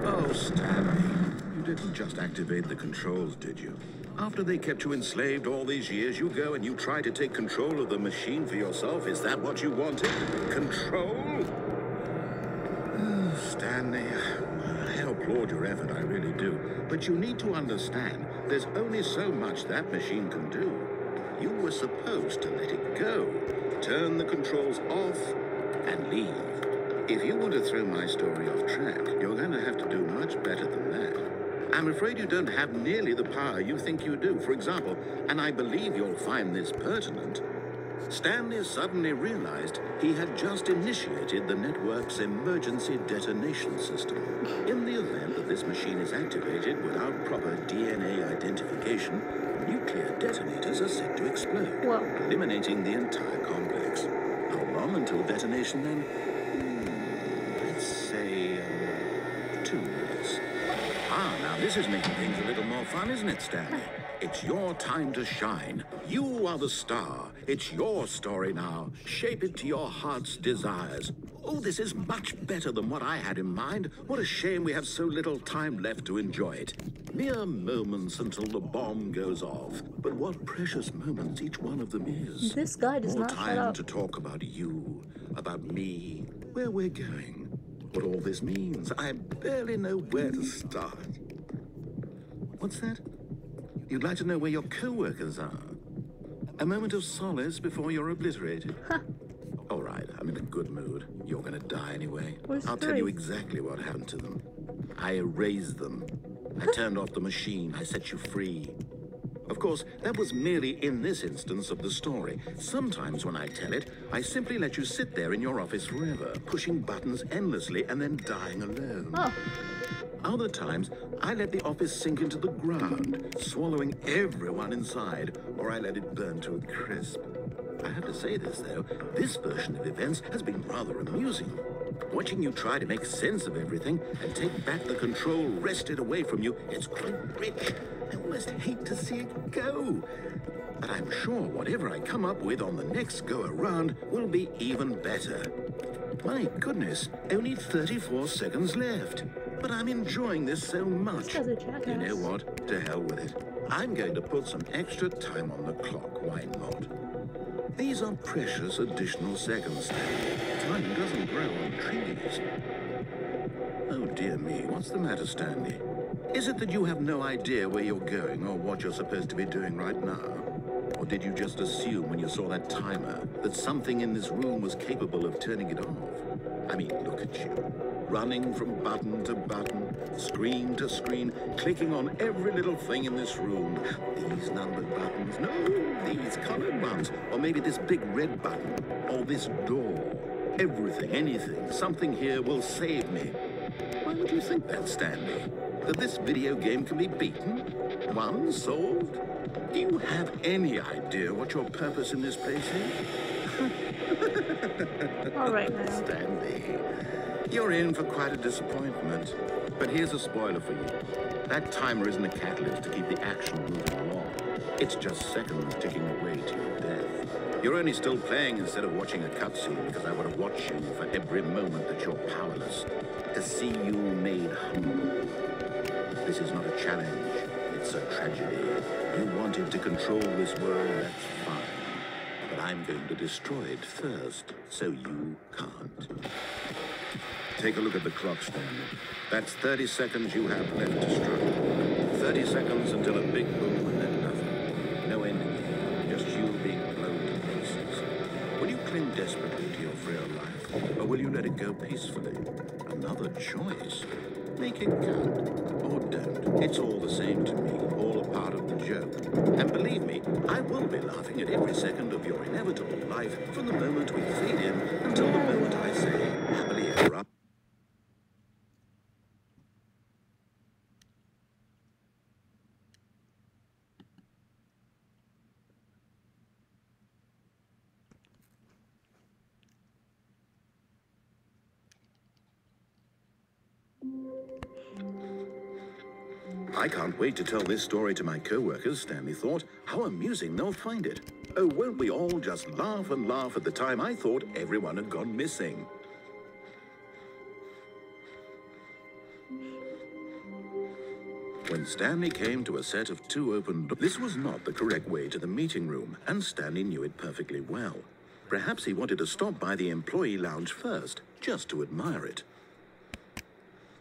Speaker 2: Oh, Stanley, you didn't just activate the controls, did you? After they kept you enslaved all these years, you go and you try to take control of the machine for yourself. Is that what you wanted? Control? Oh, Stanley, I applaud your effort, I really do. But you need to understand, there's only so much that machine can do. You were supposed to let it go, turn the controls off, and leave. If you want to throw my story off track, you're going to have to do much better than that. I'm afraid you don't have nearly the power you think you do. For example, and I believe you'll find this pertinent, Stanley suddenly realized he had just initiated the network's emergency detonation system. In the event that this machine is activated without proper DNA identification, nuclear detonators are set to explode, eliminating the entire complex. How long until detonation then? Let's say 2 minutes. Ah, now this is making things a little more fun, isn't it, Stanley? It's your time to shine. You are the star. It's your story now. Shape it to your heart's desires. Oh, this is much better than what I had in mind. What a shame we have so little time left to enjoy it. Mere moments until the bomb goes off. But what precious moments each one of them is.
Speaker 1: This guy does not shut up.
Speaker 2: More time to talk about you, about me, where we're going, what all this means. I barely know where to start. What's that? You'd like to know where your co-workers are? A moment of solace before you're obliterated? All right, I'm in a good mood. You're gonna die anyway. I'll tell you exactly what happened to them. I erased them. I turned off the machine. I set you free. Of course, that was merely in this instance of the story. Sometimes when I tell it, I simply let you sit there in your office forever, pushing buttons endlessly and then dying alone.
Speaker 1: Oh.
Speaker 2: Other times, I let the office sink into the ground, swallowing everyone inside, or I let it burn to a crisp. I have to say this, though, this version of events has been rather amusing. Watching you try to make sense of everything and take back the control wrested away from you, it's quite rich. I almost hate to see it go. But I'm sure whatever I come up with on the next go-around will be even better. My goodness, only 34 seconds left. But I'm enjoying this so much.
Speaker 1: This guy's a jackass.
Speaker 2: You know what? To hell with it. I'm going to put some extra time on the clock. Why not? These are precious additional seconds. Time doesn't grow on trees. Oh dear me, what's the matter, Stanley? Is it that you have no idea where you're going or what you're supposed to be doing right now? Or did you just assume when you saw that timer that something in this room was capable of turning it off? I mean, look at you. Running from button to button, screen to screen, clicking on every little thing in this room. These numbered buttons, no, these colored ones. Or maybe this big red button, or this door. Everything, anything, something here will save me. Why would you think that, Stanley? That this video game can be beaten? Won? Solved? Do you have any idea what your purpose in this place is?
Speaker 1: All right, now.
Speaker 2: Stanley, you're in for quite a disappointment. But here's a spoiler for you. That timer isn't a catalyst to keep the action moving along. It's just seconds ticking away to your death. You're only still playing instead of watching a cutscene because I would have watched you for every moment that you're powerless. To see you made humble. This is not a challenge. It's a tragedy. You wanted to control this world, that's fine. But I'm going to destroy it first, so you can't. Take a look at the clock, Stanley. That's 30 seconds you have left to struggle. 30 seconds until a big boom and then nothing. No ending, just you being blown to pieces. Will you cling desperately to your frail life, or will you let it go peacefully? Another choice. Make it count, or don't. It's all the same to me, all a part of the joke. And believe me, I will be laughing at every second of your inevitable life from the moment we fade in until the moment I say, happily ever after. I can't wait to tell this story to my co-workers, Stanley thought. How amusing they'll find it. Oh, won't we all just laugh and laugh at the time I thought everyone had gone missing. When Stanley came to a set of 2 open doors, this was not the correct way to the meeting room, and Stanley knew it perfectly well. Perhaps he wanted to stop by the employee lounge first, just to admire it.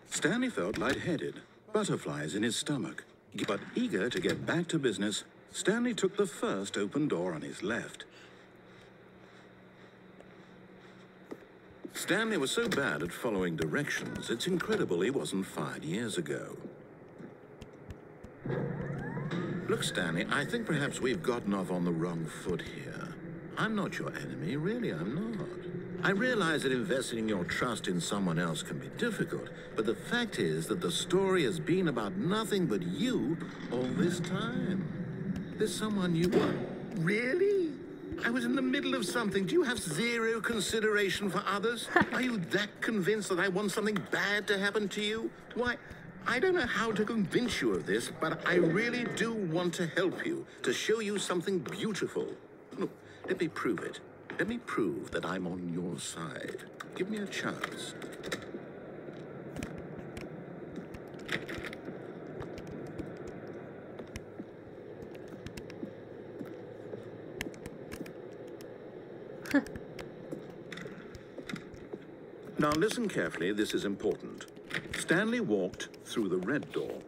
Speaker 2: Stanley felt lightheaded. Butterflies in his stomach. But eager to get back to business, Stanley took the first open door on his left. Stanley was so bad at following directions, it's incredible he wasn't fired years ago. Look, Stanley, I think perhaps we've gotten off on the wrong foot here. I'm not your enemy, really, I'm not. I realize that investing your trust in someone else can be difficult, but the fact is that the story has been about nothing but you all this time. There's someone you want. Really? I was in the middle of something. Do you have zero consideration for others? Are you that convinced that I want something bad to happen to you? Why, I don't know how to convince you of this, but I really do want to help you, to show you something beautiful. Look, let me prove it. Let me prove that I'm on your side. Give me a chance. Now listen carefully, this is important. Stanley walked through the red door.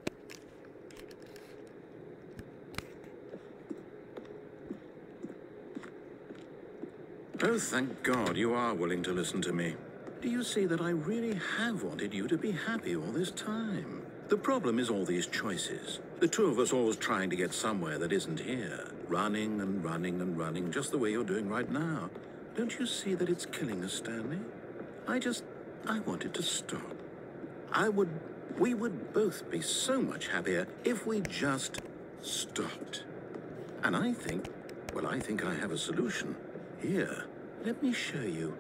Speaker 2: Oh, thank God you are willing to listen to me. Do you see that I really have wanted you to be happy all this time? The problem is all these choices. The two of us always trying to get somewhere that isn't here. Running and running and running, just the way you're doing right now. Don't you see that it's killing us, Stanley? I want it to stop. We would both be so much happier if we just stopped. And I think I have a solution. Here, let me show you.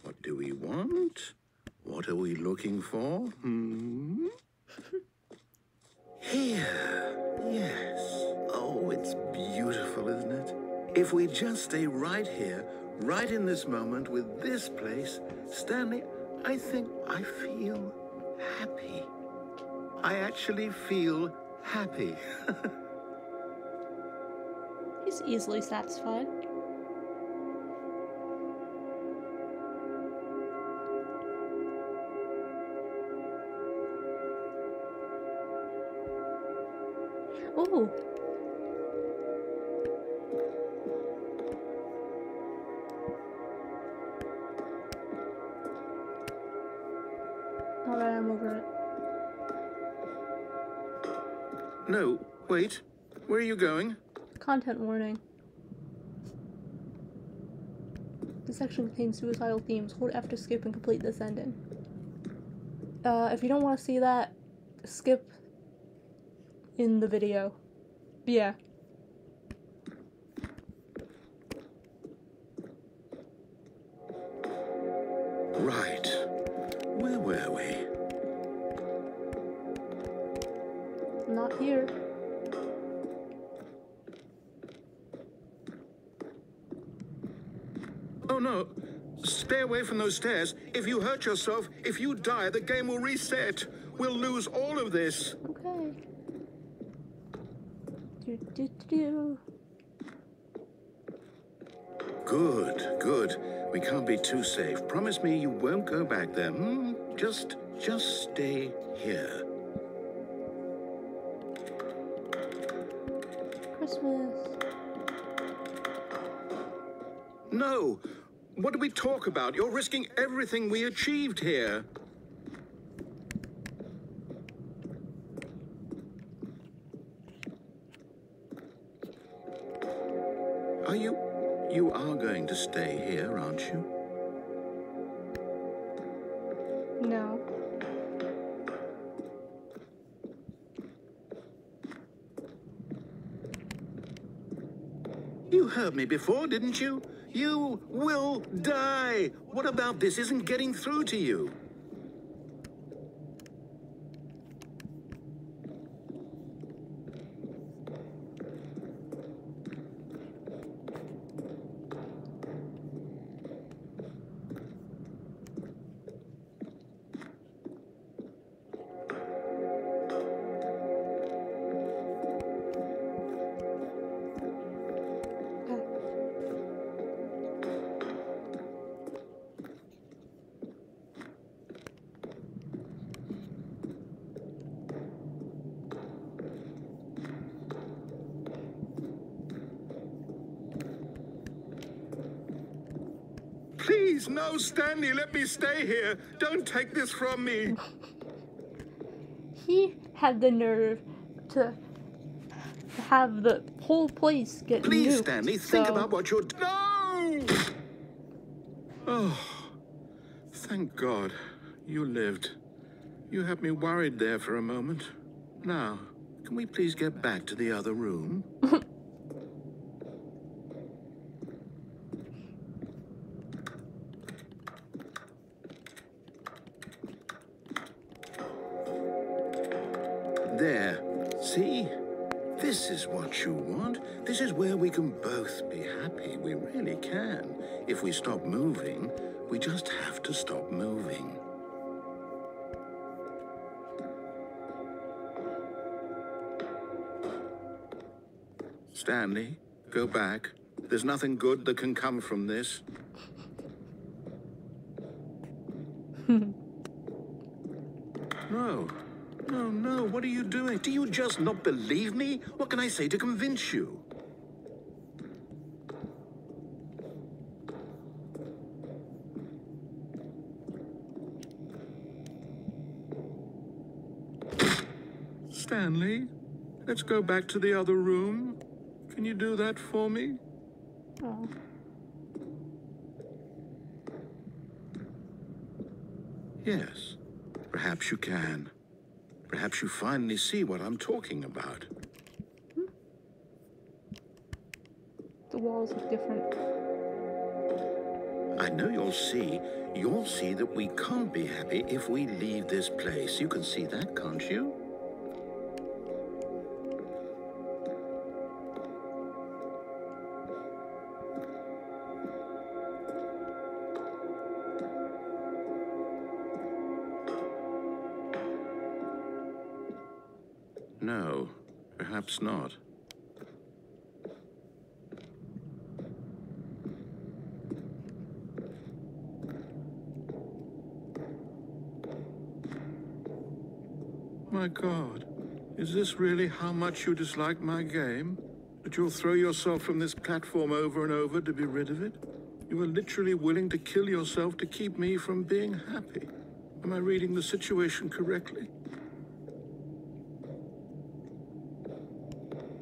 Speaker 2: What do we want? What are we looking for? Here. Yes. Oh, it's beautiful, isn't it? If we just stay right here, right in this moment with this place, Stanley, I think I feel happy. I actually feel happy.
Speaker 1: He's easily satisfied. Oh. Alright, I'm over it.
Speaker 2: No, wait. Where are you going?
Speaker 1: Content warning. This section contains suicidal themes. Hold F to skip and complete this ending. If you don't want to see that, skip in the video. Yeah.
Speaker 2: Right. Where were we?
Speaker 1: Not here.
Speaker 2: Oh no. Stay away from those stairs. If you hurt yourself, if you die, the game will reset. We'll lose all of this.
Speaker 1: Okay. Do.
Speaker 2: Good. We can't be too safe. Promise me you won't go back there. Just stay here.
Speaker 1: Christmas.
Speaker 2: No. What do we talk about? You're risking everything we achieved here. You are going to stay here, aren't you?
Speaker 1: No.
Speaker 2: You heard me before, didn't you? You will die. What about this isn't getting through to you? Please, no, Stanley, let me stay here. Don't take this from me.
Speaker 1: He had the nerve to have the whole place get
Speaker 2: Please,
Speaker 1: nuked,
Speaker 2: Stanley, think
Speaker 1: so...
Speaker 2: about what you're... No! Oh, thank God you lived. You had me worried there for a moment. Now, can we please get back to the other room? There. See? This is what you want. This is where we can both be happy. We really can. If we stop moving, we just have to stop moving. Stanley, go back. There's nothing good that can come from this. No, what are you doing? Do you just not believe me? What can I say to convince you? Stanley, let's go back to the other room. Can you do that for me?
Speaker 1: Oh.
Speaker 2: Yes, perhaps you can. Perhaps you finally see what I'm talking about.
Speaker 1: The walls look different.
Speaker 2: I know you'll see. You'll see that we can't be happy if we leave this place. You can see that, can't you? No, perhaps not. My God, is this really how much you dislike my game? That you'll throw yourself from this platform over and over to be rid of it? You are literally willing to kill yourself to keep me from being happy. Am I reading the situation correctly?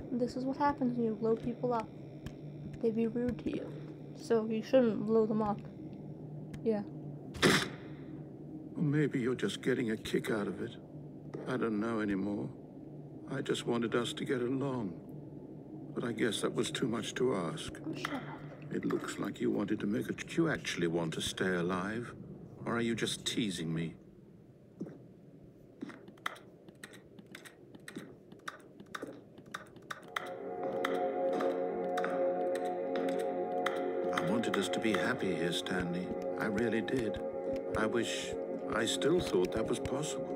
Speaker 1: This is what happens when you blow people up. They be rude to you. So you shouldn't blow them up. Yeah.
Speaker 2: Or maybe you're just getting a kick out of it. I don't know anymore. I just wanted us to get along. But I guess that was too much to ask.
Speaker 1: Oh, shut up.
Speaker 2: It looks like you wanted to make it. Do you actually want to stay alive? Or are you just teasing me? I wanted us to be happy here, Stanley. I really did. I wish I still thought that was possible.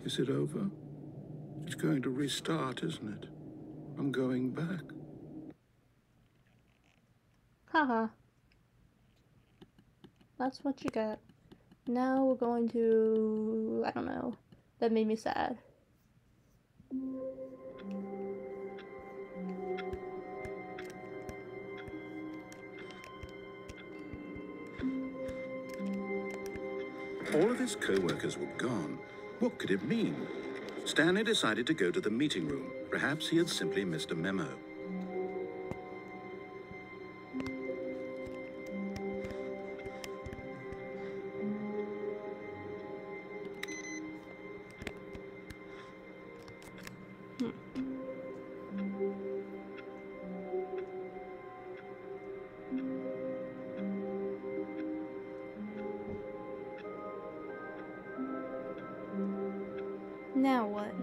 Speaker 2: Is it over? It's going to restart, isn't it? I'm going back.
Speaker 1: Haha. That's what you get. Now we're going to... I don't know. That made me sad.
Speaker 2: All of his co-workers were gone. What could it mean? Stanley decided to go to the meeting room. Perhaps he had simply missed a memo.
Speaker 1: Now what?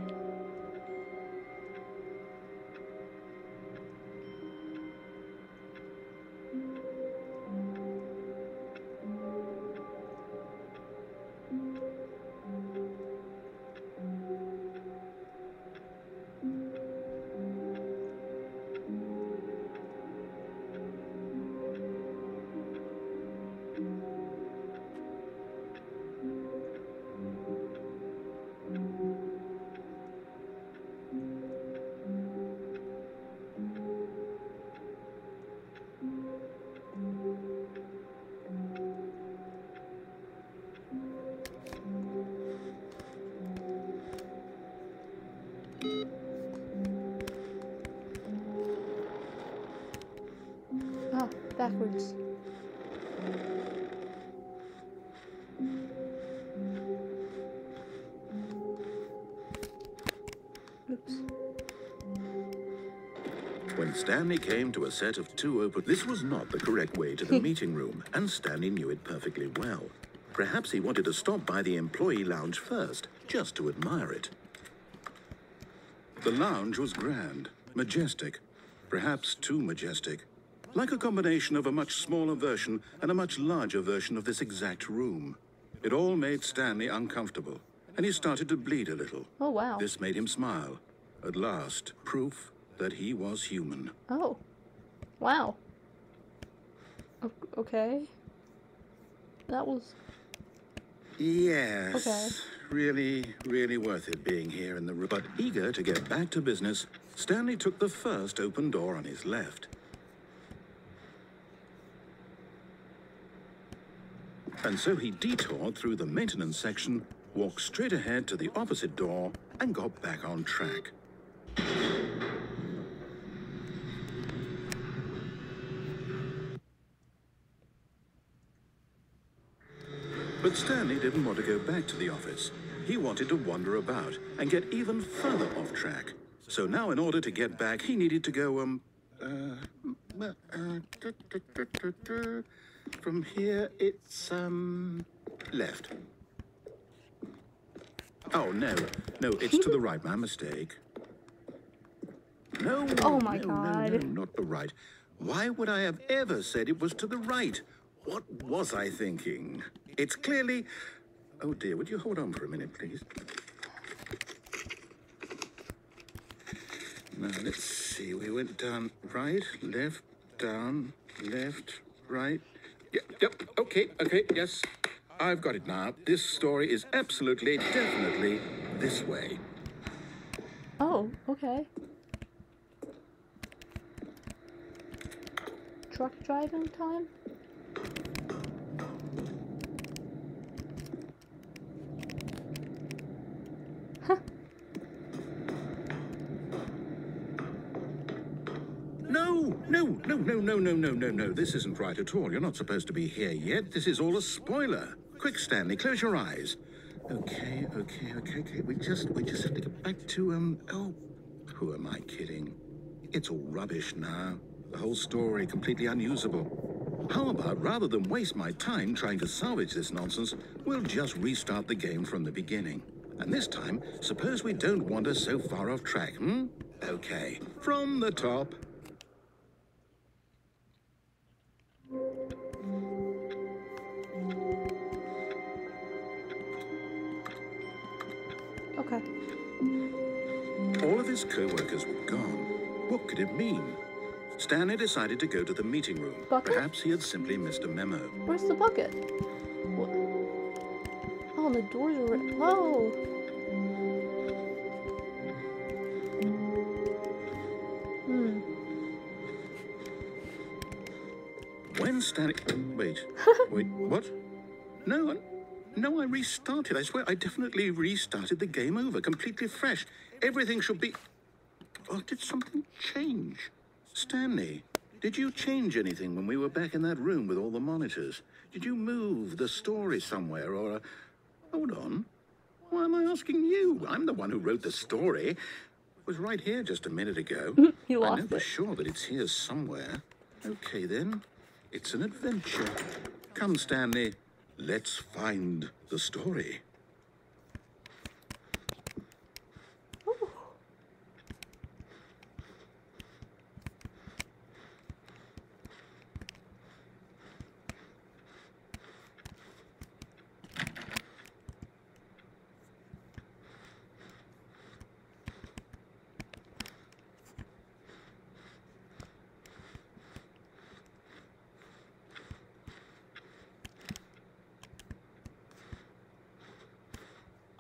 Speaker 1: Ah, backwards.
Speaker 2: When Stanley came to a set of two open... This was not the correct way to the meeting room, and Stanley knew it perfectly well. Perhaps he wanted to stop by the employee lounge first, just to admire it. The lounge was grand, majestic, perhaps too majestic. Like a combination of a much smaller version and a much larger version of this exact room. It all made Stanley uncomfortable, and he started to bleed a little.
Speaker 1: Oh, wow.
Speaker 2: This made him smile. At last, proof that he was human.
Speaker 1: Oh. Wow. Okay. That was...
Speaker 2: Yes.
Speaker 1: Okay.
Speaker 2: Really worth it being here in the room. But eager to get back to business, Stanley took the first open door on his left. And so he detoured through the maintenance section, walked straight ahead to the opposite door, and got back on track. But Stanley didn't want to go back to the office. He wanted to wander about and get even further off track. So now in order to get back, he needed to go, from here, it's, left. Oh, no, it's to the right, my mistake. No,
Speaker 1: Oh my
Speaker 2: no,
Speaker 1: God.
Speaker 2: no, not the right. Why would I have ever said it was to the right? What was I thinking? It's clearly... Oh dear, would you hold on for a minute, please? Now, let's see. We went down right, left, down, left, right. Yep, okay, yes. I've got it now. This story is absolutely, definitely this way.
Speaker 1: Oh, okay. Truck driving time?
Speaker 2: No. This isn't right at all. You're not supposed to be here yet. This is all a spoiler. Quick, Stanley, close your eyes. Okay. We just have to get back to, oh, who am I kidding? It's all rubbish now. The whole story completely unusable. How about, rather than waste my time trying to salvage this nonsense, we'll just restart the game from the beginning. And this time, suppose we don't wander so far off track, Okay, from the top.
Speaker 1: Okay.
Speaker 2: All of his co-workers were gone. What could it mean? Stanley decided to go to the meeting room.
Speaker 1: Bucket?
Speaker 2: Perhaps he had simply missed a memo.
Speaker 1: Where's the bucket? What? Oh, the doors are... Oh!
Speaker 2: When Stanley... Wait, what? No, I restarted. I swear, I definitely restarted the game over, completely fresh. Everything should be... Oh, did something change? Stanley, did you change anything when we were back in that room with all the monitors? Did you move the story somewhere, or... Hold on. Why am I asking you? I'm the one who wrote the story. It was right here just a minute ago.
Speaker 1: You lost
Speaker 2: I know for
Speaker 1: it.
Speaker 2: sure that it's here somewhere. Okay, then. It's an adventure. Come, Stanley. Let's find the story.
Speaker 1: Ooh.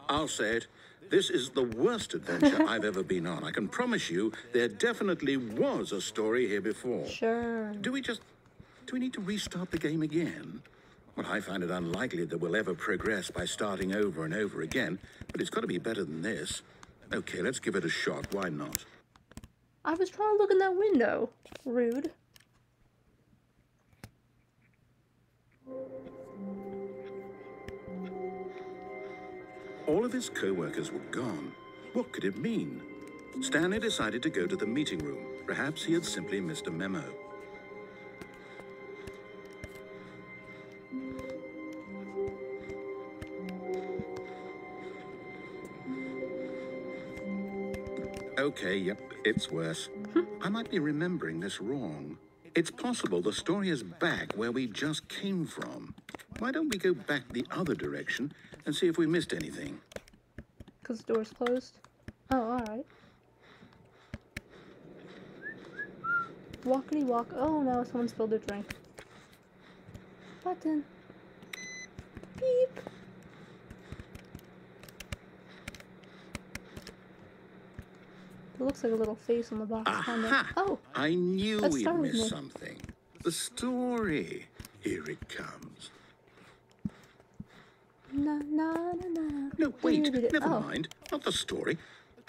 Speaker 2: I'll say it. This is the worst adventure I've ever been on. I can promise you there definitely was a story here before.
Speaker 1: Sure.
Speaker 2: Do we need to restart the game again? Well, I find it unlikely that we'll ever progress by starting over and over again, but it's got to be better than this. Okay, let's give it a shot. Why not?
Speaker 1: I was trying to look in that window. Rude.
Speaker 2: All of his co-workers were gone. What could it mean? Stanley decided to go to the meeting room. Perhaps he had simply missed a memo. Okay, yep, it's worse. I might be remembering this wrong. It's possible the story is back where we just came from. Why don't we go back the other direction and see if we missed anything?
Speaker 1: Because the door's closed? Oh, alright. Walkity walk. Oh no, someone spilled their drink. Button. Beep. It looks like a little face on the box.
Speaker 2: Aha!
Speaker 1: Oh!
Speaker 2: I knew
Speaker 1: That
Speaker 2: we'd
Speaker 1: startled
Speaker 2: missed
Speaker 1: me.
Speaker 2: something. The story. Here it comes.
Speaker 1: Na na na na.
Speaker 2: No, wait, never
Speaker 1: Oh.
Speaker 2: mind. Not the story.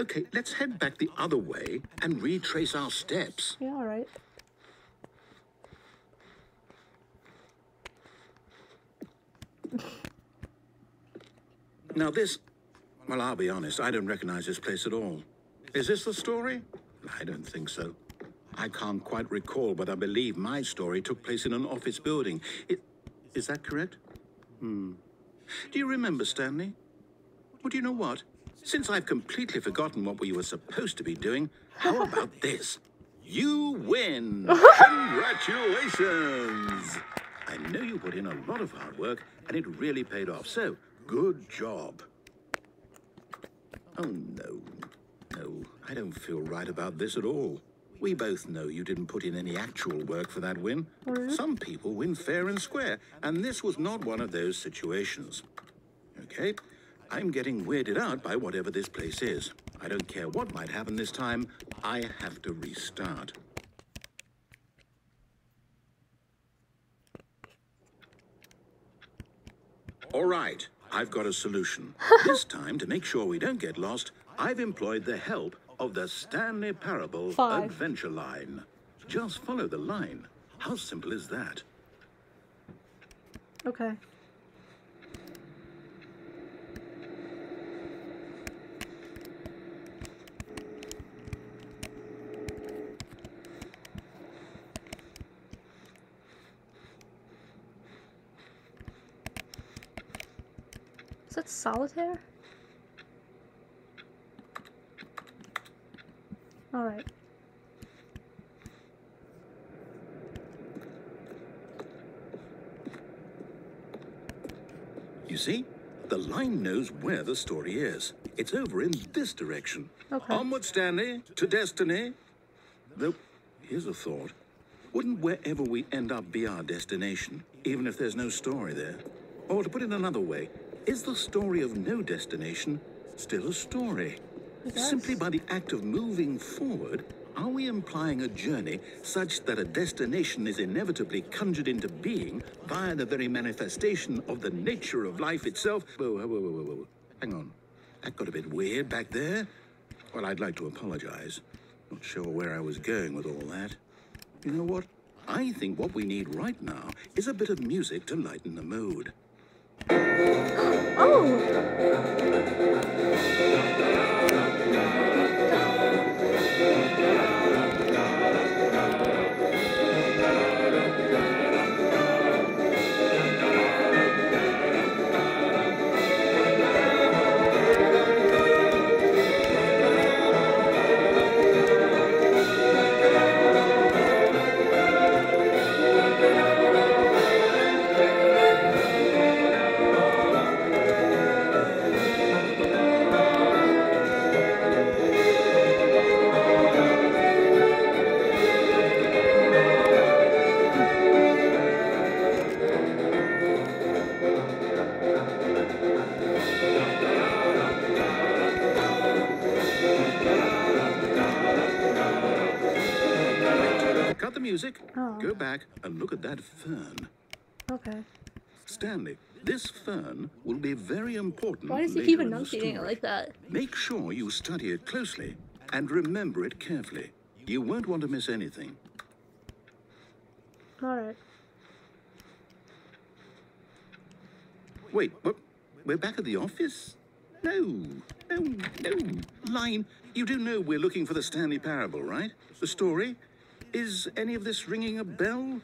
Speaker 2: Okay, let's head back the other way and retrace our steps.
Speaker 1: Yeah, alright.
Speaker 2: Now this... Well, I'll be honest, I don't recognize this place at all. Is this the story? I don't think so. I can't quite recall, but I believe my story took place in an office building. Is that correct? Do you remember, Stanley? Well, do you know what? Since I've completely forgotten what we were supposed to be doing, how about this? You win! Congratulations! I know you put in a lot of hard work, and it really paid off, so good job. Oh, no. No, I don't feel right about this at all. We both know you didn't put in any actual work for that win. Some people win fair and square, and this was not one of those situations. Okay? I'm getting weirded out by whatever this place is. I don't care what might happen this time. I have to restart. All right, I've got a solution. This time, to make sure we don't get lost, I've employed the help of the Stanley Parable
Speaker 1: 5.
Speaker 2: Adventure Line. Just follow the line. How simple is that?
Speaker 1: Okay. Is that solitaire? Alright.
Speaker 2: You see? The line knows where the story is. It's over in this direction.
Speaker 1: Okay.
Speaker 2: Onward, Stanley, to destiny. Though, here's a thought. Wouldn't wherever we end up be our destination, even if there's no story there? Or to put it another way, is the story of no destination still a story?
Speaker 1: Yes.
Speaker 2: Simply by the act of moving forward, are we implying a journey such that a destination is inevitably conjured into being via the very manifestation of the nature of life itself? Whoa. Hang on. That got a bit weird back there. Well, I'd like to apologize. Not sure where I was going with all that. You know what? I think what we need right now is a bit of music to lighten the mood. Cut the music, go back and look at that fern.
Speaker 1: Okay.
Speaker 2: Stanley, this fern will be very important.
Speaker 1: Why does he
Speaker 2: later
Speaker 1: keep
Speaker 2: in the
Speaker 1: enunciating it
Speaker 2: story.
Speaker 1: like that?
Speaker 2: Make sure you study it closely and remember it carefully. You won't want to miss anything.
Speaker 1: Alright.
Speaker 2: Wait, what? We're back at the office?
Speaker 3: No, no. Line, you do know we're looking for the Stanley Parable, right? The story? Is any of this ringing a bell?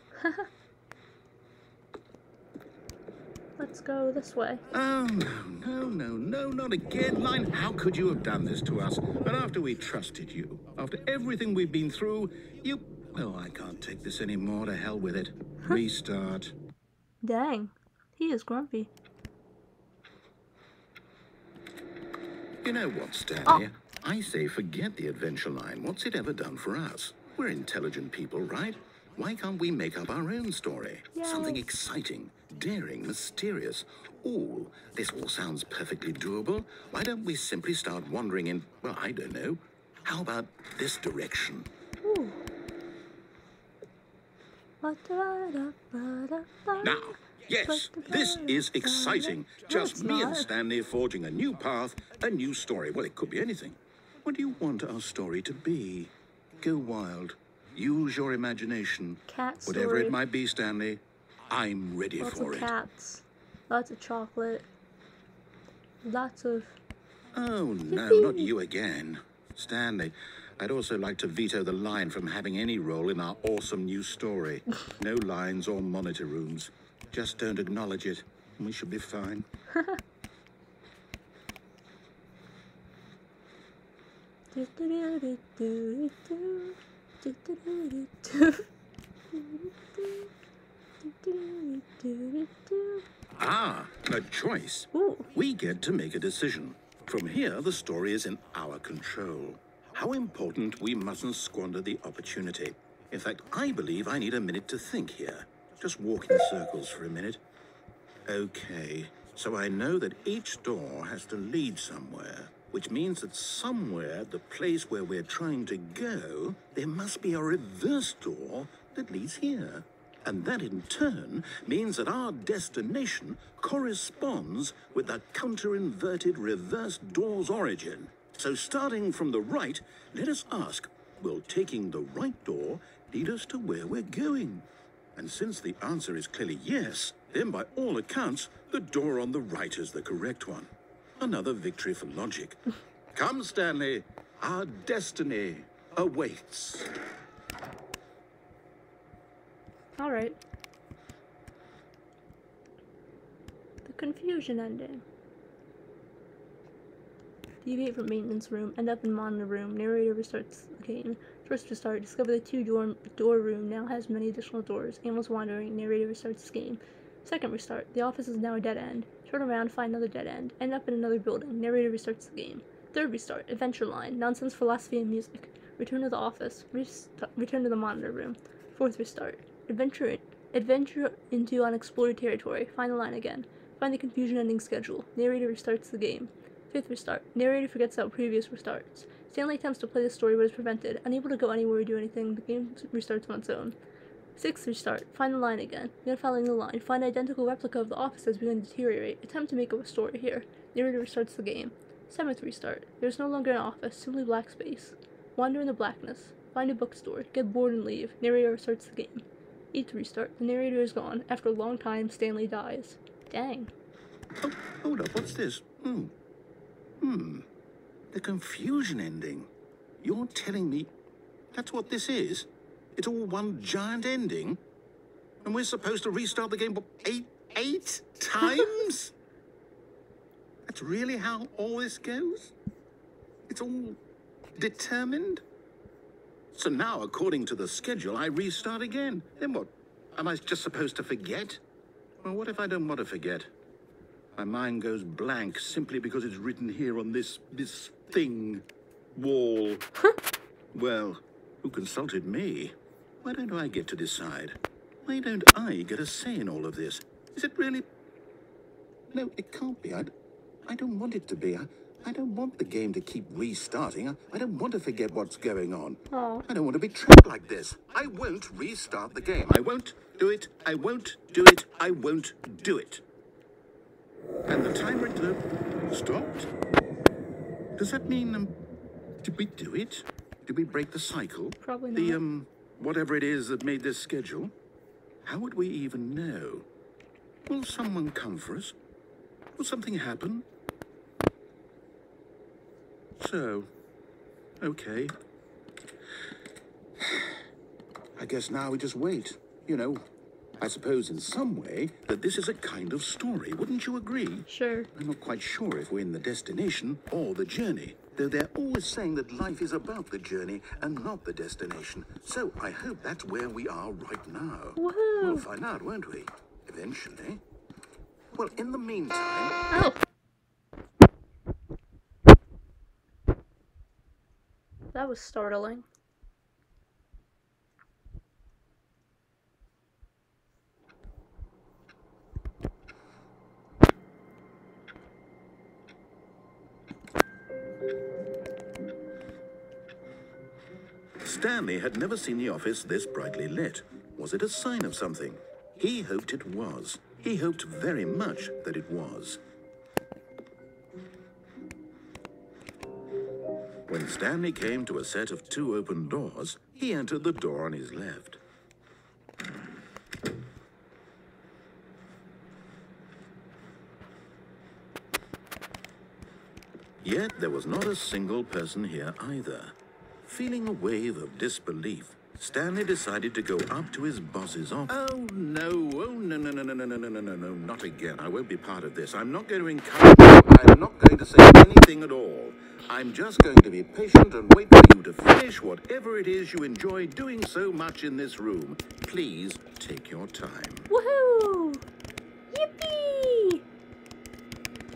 Speaker 1: Let's go this way.
Speaker 3: Oh, no, not again. Line, how could you have done this to us? But after we trusted you, after everything we've been through, you... Oh, I can't take this anymore. To hell with it. Restart.
Speaker 1: Dang, he is grumpy.
Speaker 3: You know what, Stanley? I say forget the adventure line. What's it ever done for us? We're intelligent people, right? Why can't we make up our own story?
Speaker 1: Yes.
Speaker 3: Something exciting, daring, mysterious. Ooh, this all sounds perfectly doable. Why don't we simply start wandering in, well, I don't know. How about this direction?
Speaker 1: Ooh.
Speaker 3: Now, yes, this is exciting. Just
Speaker 1: it's
Speaker 3: me and
Speaker 1: not.
Speaker 3: Stanley forging a new path, a new story. Well, it could be anything. What do you want our story to be? Go wild. Use your imagination.
Speaker 1: Cat story.
Speaker 3: Whatever it might be, Stanley, I'm ready
Speaker 1: Lots
Speaker 3: for
Speaker 1: of
Speaker 3: it.
Speaker 1: cats. Lots of chocolate. Lots of...
Speaker 3: Oh, no, not you again. Stanley, I'd also like to veto the line from having any role in our awesome new story. No lines or monitor rooms. Just don't acknowledge it, and we should be fine. Ah, a choice.
Speaker 1: Ooh.
Speaker 3: We get to make a decision. From here, the story is in our control. How important, we mustn't squander the opportunity. In fact, I believe I need a minute to think here. Just walk in circles for a minute. Okay, so I know that each door has to lead somewhere, which means that somewhere at the place where we're trying to go, there must be a reverse door that leads here. And that in turn means that our destination corresponds with the counter-inverted reverse door's origin. So starting from the right, let us ask, will taking the right door lead us to where we're going? And since the answer is clearly yes, then by all accounts, the door on the right is the correct one. Another victory for logic. Come, Stanley, our destiny awaits.
Speaker 1: All right. The confusion ending. Deviate from maintenance room, end up in monitor room, narrator restarts the game. First restart, discover the two-door room now has many additional doors. Animals wandering, narrator restarts the game. Second restart, the office is now a dead end. Turn around, find another dead end. End up in another building, narrator restarts the game. Third restart, adventure line, nonsense, philosophy, and music. Return to the office, return to the monitor room. Fourth restart, adventure into unexplored territory, find the line again. Find the confusion ending schedule, narrator restarts the game. Fifth restart, narrator forgets about previous restarts. Stanley attempts to play the story but is prevented. Unable to go anywhere or do anything, the game restarts on its own. Sixth restart, find the line again. Again following the line, find an identical replica of the office has begun to deteriorate. Attempt to make up a story here. Narrator restarts the game. Seventh restart, there is no longer an office, simply black space. Wander in the blackness. Find a bookstore. Get bored and leave. Narrator restarts the game. Eighth restart, the narrator is gone. After a long time, Stanley dies. Dang.
Speaker 3: Oh, hold up, what's this? The confusion ending. You're telling me that's what this is? It's all one giant ending? And we're supposed to restart the game eight times? That's really how all this goes? It's all determined? So now, according to the schedule, I restart again. Then what? Am I just supposed to forget? Well, what if I don't want to forget? My mind goes blank simply because it's written here on this thing, wall. Well, who consulted me? Why don't I get to decide? Why don't I get a say in all of this? Is it really? No, it can't be. I don't want it to be. I don't want the game to keep restarting. I don't want to forget what's going on.
Speaker 1: Aww.
Speaker 3: I don't want to be trapped like this. I won't restart the game. I won't do it. I won't do it. I won't do it. And the timer stopped? Does that mean, did we do it? Did we break the cycle?
Speaker 1: Probably not.
Speaker 3: The, whatever it is that made this schedule? How would we even know? Will someone come for us? Will something happen?
Speaker 2: So, okay. I guess now we just wait. You know, I suppose in some way that this is a kind of story. Wouldn't you agree?
Speaker 1: Sure.
Speaker 2: I'm not quite sure if we're in the destination or the journey, though they're always saying that life is about the journey and not the destination. So I hope that's where we are right now.
Speaker 1: Woohoo!
Speaker 2: We'll find out, won't we? Eventually. Well, in the meantime...
Speaker 1: Oh! That was startling.
Speaker 2: Stanley had never seen the office this brightly lit. Was it a sign of something? He hoped it was. He hoped very much that it was. When Stanley came to a set of 2 open doors, he entered the door on his left. Yet there was not a single person here either. Feeling a wave of disbelief, Stanley decided to go up to his boss's office. Oh, no, not again. I won't be part of this. I'm not going to encourage you. I'm not going to say anything at all. I'm just going to be patient and wait for you to finish whatever it is you enjoy doing so much in this room. Please take your time.
Speaker 1: Woohoo! Yippee!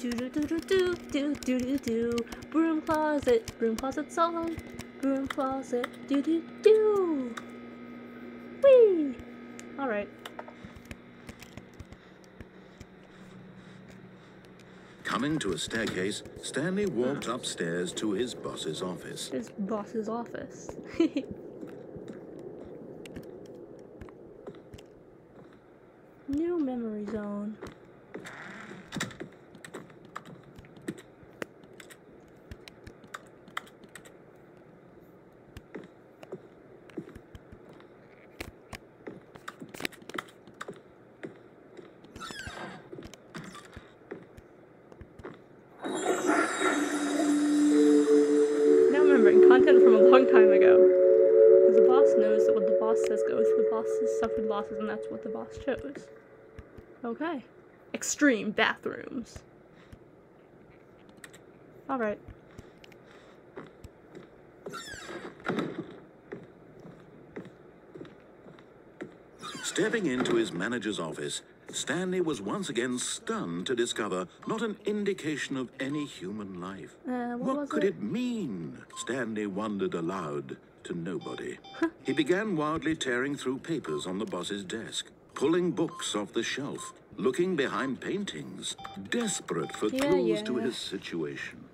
Speaker 1: Do-do-do-do-do-do-do-do-do. Broom closet song. Broom closet, do-do-do. Whee! Alright.
Speaker 2: Coming to a staircase, Stanley walked upstairs to his boss's office.
Speaker 1: His boss's office. New memory zone. Content from a long time ago. Because the boss knows that what the boss says goes. The boss has suffered losses, and that's what the boss chose. Okay. Extreme bathrooms. Alright.
Speaker 2: Stepping into his manager's office, Stanley was once again stunned to discover not an indication of any human life. What could it mean? Stanley wondered aloud to nobody. He began wildly tearing through papers on the boss's desk, pulling books off the shelf, looking behind paintings, desperate for clues to his situation.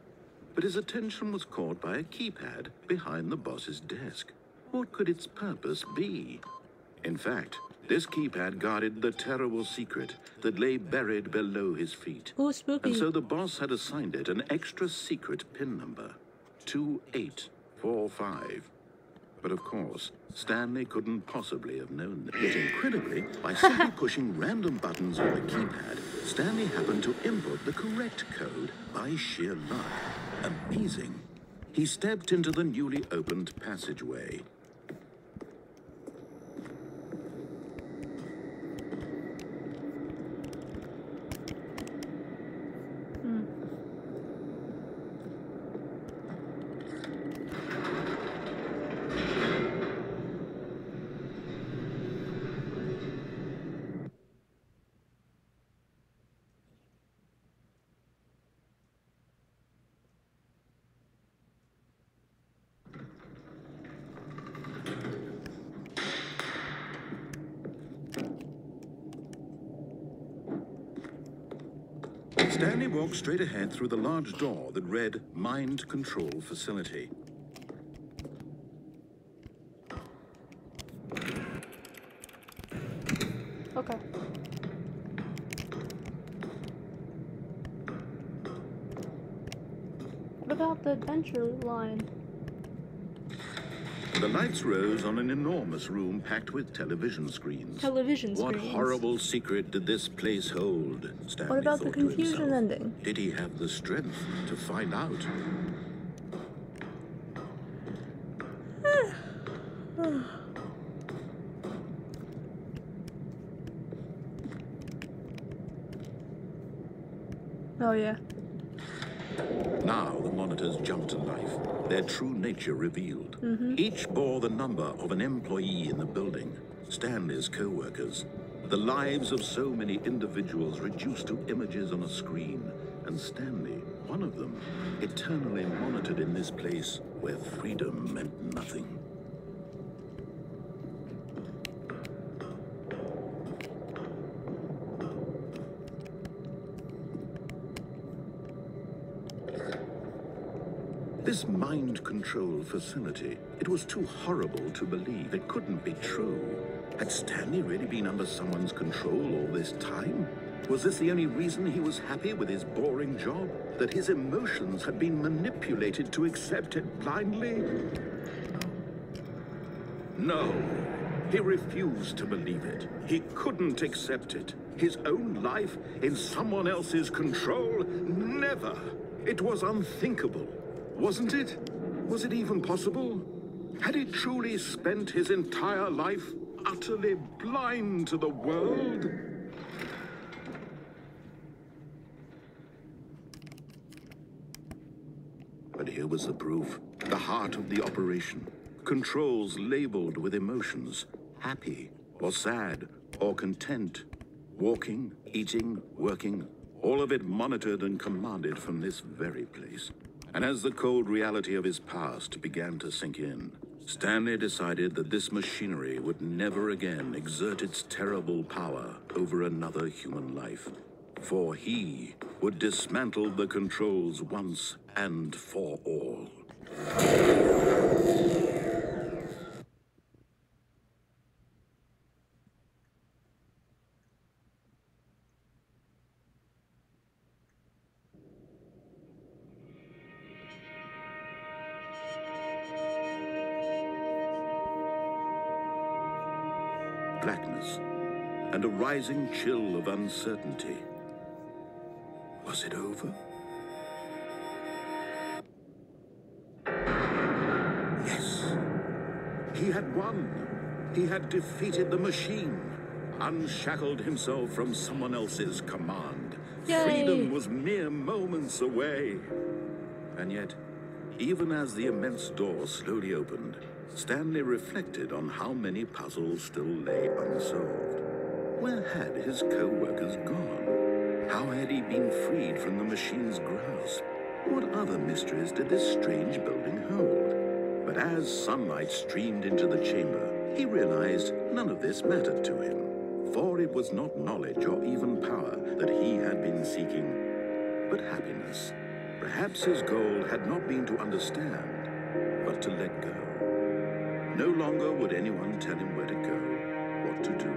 Speaker 2: But his attention was caught by a keypad behind the boss's desk. What could its purpose be? In fact, this keypad guarded the terrible secret that lay buried below his feet.
Speaker 1: Oh, spooky.
Speaker 2: And so the boss had assigned it an extra secret PIN number, 2845. But of course, Stanley couldn't possibly have known that. Yet incredibly, by simply pushing random buttons on the keypad, Stanley happened to input the correct code by sheer luck. Amazing. He stepped into the newly opened passageway. Stanley walked straight ahead through the large door that read Mind Control Facility.
Speaker 1: Okay. What about the adventure line?
Speaker 2: The lights rose on an enormous room packed with television screens. What horrible secret did this place hold? Stanley
Speaker 1: What about the
Speaker 2: thought to
Speaker 1: confusion
Speaker 2: himself.
Speaker 1: ending?
Speaker 2: Did he have the strength to find out?
Speaker 1: Oh, yeah.
Speaker 2: Now the monitors jumped to life, their true nature revealed. Each bore the number of an employee in the building, Stanley's co-workers. The lives of so many individuals reduced to images on a screen, and Stanley, one of them, eternally monitored in this place where freedom meant nothing. This mind control facility, it was too horrible to believe. It couldn't be true. Had Stanley really been under someone's control all this time? Was this the only reason he was happy with his boring job? That his emotions had been manipulated to accept it blindly? No. He refused to believe it. He couldn't accept it. His own life in someone else's control? Never. It was unthinkable. Wasn't it? Was it even possible? Had he truly spent his entire life utterly blind to the world? But here was the proof. The heart of the operation. Controls labeled with emotions. Happy, or sad, or content. Walking, eating, working. All of it monitored and commanded from this very place. And as the cold reality of his past began to sink in, Stanley decided that this machinery would never again exert its terrible power over another human life. For he would dismantle the controls once and for all. Blackness, and a rising chill of uncertainty. Was it over? Yes. He had won. He had defeated the machine, unshackled himself from someone else's command.
Speaker 1: Yay.
Speaker 2: Freedom was mere moments away. And yet, even as the immense door slowly opened, Stanley reflected on how many puzzles still lay unsolved. Where had his co-workers gone? How had he been freed from the machine's grasp? What other mysteries did this strange building hold? But as sunlight streamed into the chamber, he realized none of this mattered to him. For it was not knowledge or even power that he had been seeking, but happiness. Perhaps his goal had not been to understand, but to let go. No longer would anyone tell him where to go, what to do,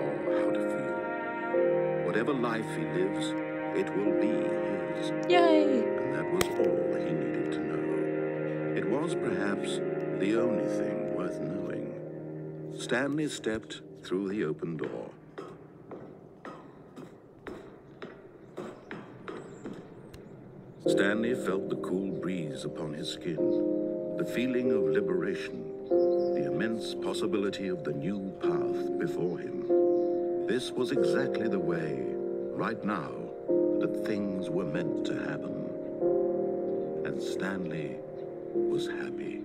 Speaker 2: or how to feel. Whatever life he lives, it will be his.
Speaker 1: Yay!
Speaker 2: And that was all he needed to know. It was perhaps the only thing worth knowing. Stanley stepped through the open door. Stanley felt the cool breeze upon his skin, the feeling of liberation, the immense possibility of the new path before him. This was exactly the way, right now, that things were meant to happen. And Stanley was happy.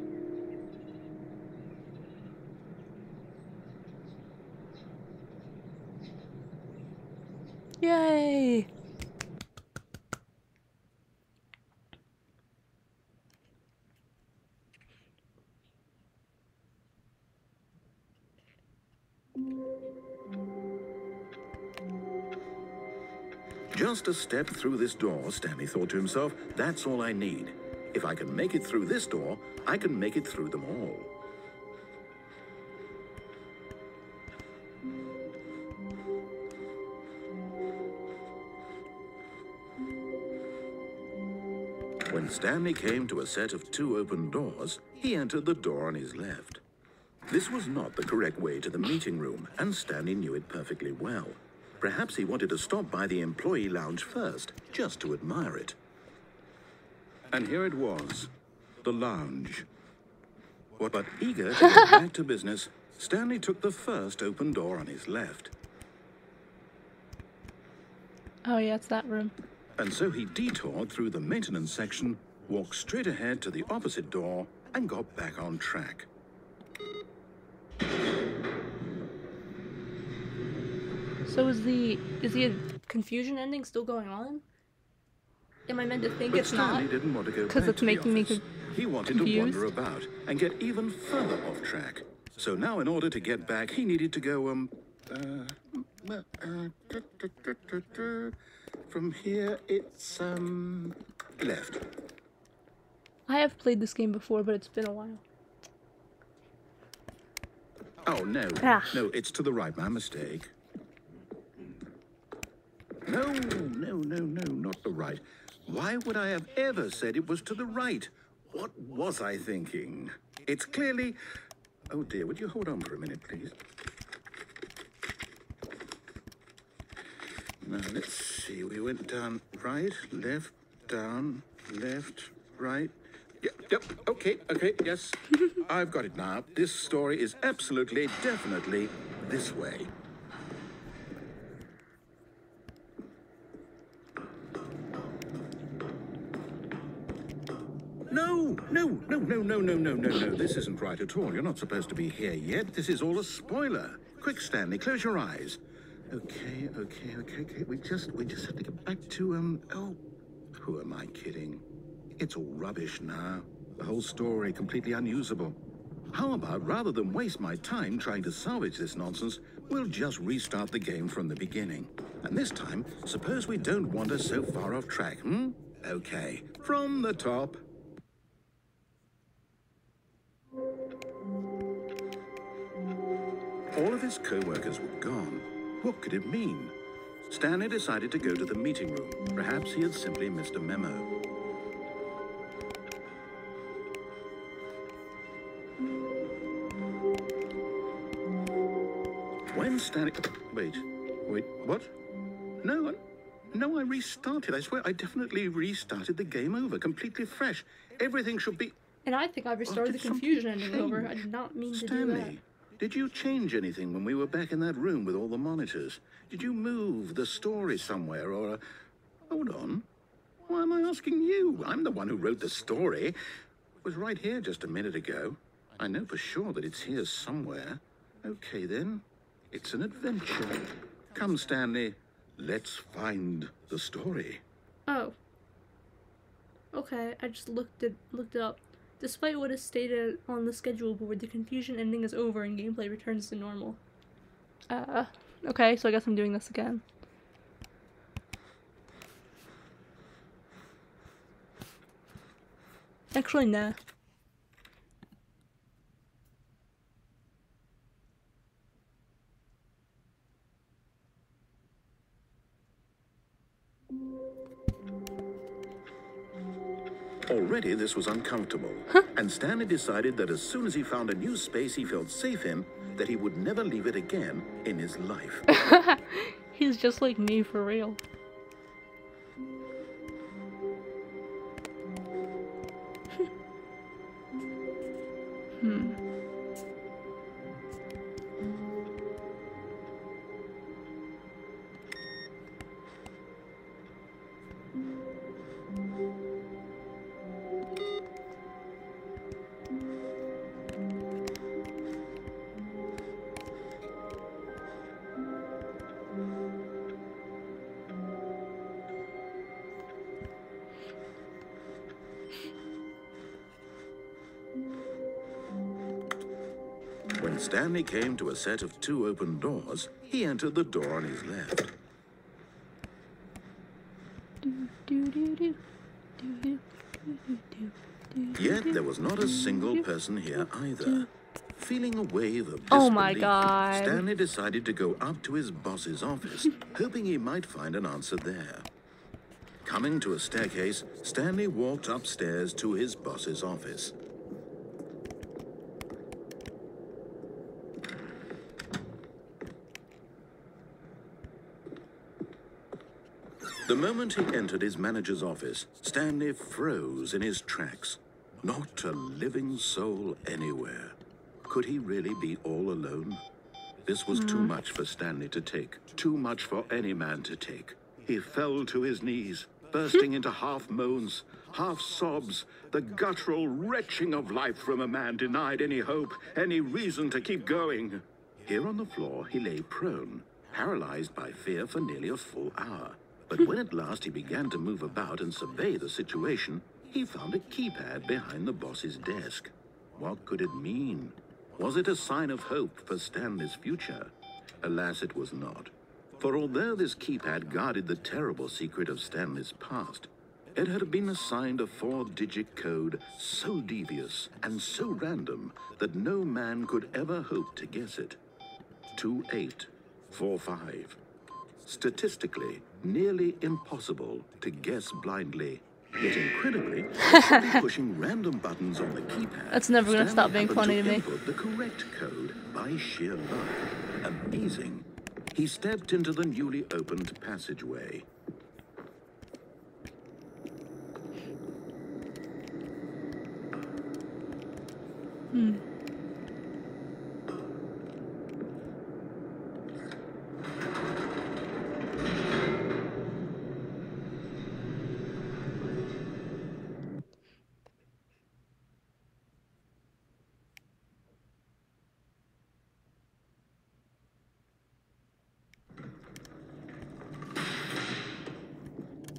Speaker 1: Yay!
Speaker 2: Just a step through this door, Stanley thought to himself, that's all I need. If I can make it through this door, I can make it through them all. When Stanley came to a set of 2 open doors, he entered the door on his left. This was not the correct way to the meeting room, and Stanley knew it perfectly well. Perhaps he wanted to stop by the employee lounge first, just to admire it. And here it was, the lounge. But eager to get back to business, Stanley took the first open door on his left.
Speaker 1: Oh yeah, it's that room.
Speaker 2: And so he detoured through the maintenance section, walked straight ahead to the opposite door, and got back on track.
Speaker 1: So is the confusion ending still going on? Am I meant to think
Speaker 2: But
Speaker 1: it's
Speaker 2: Stanley
Speaker 1: not?
Speaker 2: didn't want to go
Speaker 1: Because
Speaker 2: back
Speaker 1: it's
Speaker 2: to the
Speaker 1: making me
Speaker 2: office. He wanted
Speaker 1: confused.
Speaker 2: to wander about and get even further off track. So now in order to get back, he needed to go, from here, it's, left.
Speaker 1: I have played this game before, but it's been a while.
Speaker 2: Oh, no.
Speaker 1: Ah.
Speaker 2: No, it's to the right. My mistake. No, not the right. Why would I have ever said it was to the right? What was I thinking? It's clearly... Oh, dear, would you hold on for a minute, please? Now, let's see. We went down right, left, down, left, right. Yep, okay, yes. I've got it now. This story is absolutely, definitely this way. No. This isn't right at all. You're not supposed to be here yet. This is all a spoiler. Quick, Stanley, close your eyes. Okay. We just have to get back to, oh, who am I kidding? It's all rubbish now. The whole story completely unusable. How about, rather than waste my time trying to salvage this nonsense, we'll just restart the game from the beginning. And this time, suppose we don't wander so far off track, Okay, from the top. All of his co-workers were gone. What could it mean? Stanley decided to go to the meeting room. Perhaps he had simply missed a memo. When Stanley... Wait, what? No, I restarted. I swear, I definitely restarted the game over, completely fresh. Everything should be...
Speaker 1: And I think I restarted the confusion ending over. I did not mean to do that.
Speaker 2: Stanley, did you change anything when we were back in that room with all the monitors? Did you move the story somewhere or... Hold on. Why am I asking you? I'm the one who wrote the story. It was right here just a minute ago. I know for sure that it's here somewhere. Okay, then. It's an adventure. Come, Stanley. Let's find the story.
Speaker 1: Oh. Okay, I just looked it up. Despite what is stated on the schedule board, the confusion ending is over and gameplay returns to normal. Okay, so I guess I'm doing this again. Actually, nah.
Speaker 2: Already this was uncomfortable, and Stanley decided that as soon as he found a new space he felt safe in, that he would never leave it again in his life.
Speaker 1: He's just like me for real.
Speaker 2: When Stanley came to a set of 2 open doors, he entered the door on his left. Yet there was not a single person here either. Feeling a wave of disbelief,
Speaker 1: Oh my God.
Speaker 2: Stanley decided to go up to his boss's office, hoping he might find an answer there. Coming to a staircase, Stanley walked upstairs to his boss's office. The moment he entered his manager's office, Stanley froze in his tracks. Not a living soul anywhere. Could he really be all alone? This was too much for Stanley to take. Too much for any man to take. He fell to his knees, bursting into half moans, half sobs, the guttural retching of life from a man denied any hope, any reason to keep going. Here on the floor, he lay prone, paralyzed by fear for nearly a full hour. But when at last he began to move about and survey the situation, he found a keypad behind the boss's desk. What could it mean? Was it a sign of hope for Stanley's future? Alas, it was not. For although this keypad guarded the terrible secret of Stanley's past, it had been assigned a 4-digit code so devious and so random that no man could ever hope to guess it. 2845. Statistically, nearly impossible to guess blindly. Yet incredibly, pushing random buttons on the keypad.
Speaker 1: That's never gonna stop being funny to me.
Speaker 2: Input the correct code by sheer luck. Amazing. He stepped into the newly opened passageway.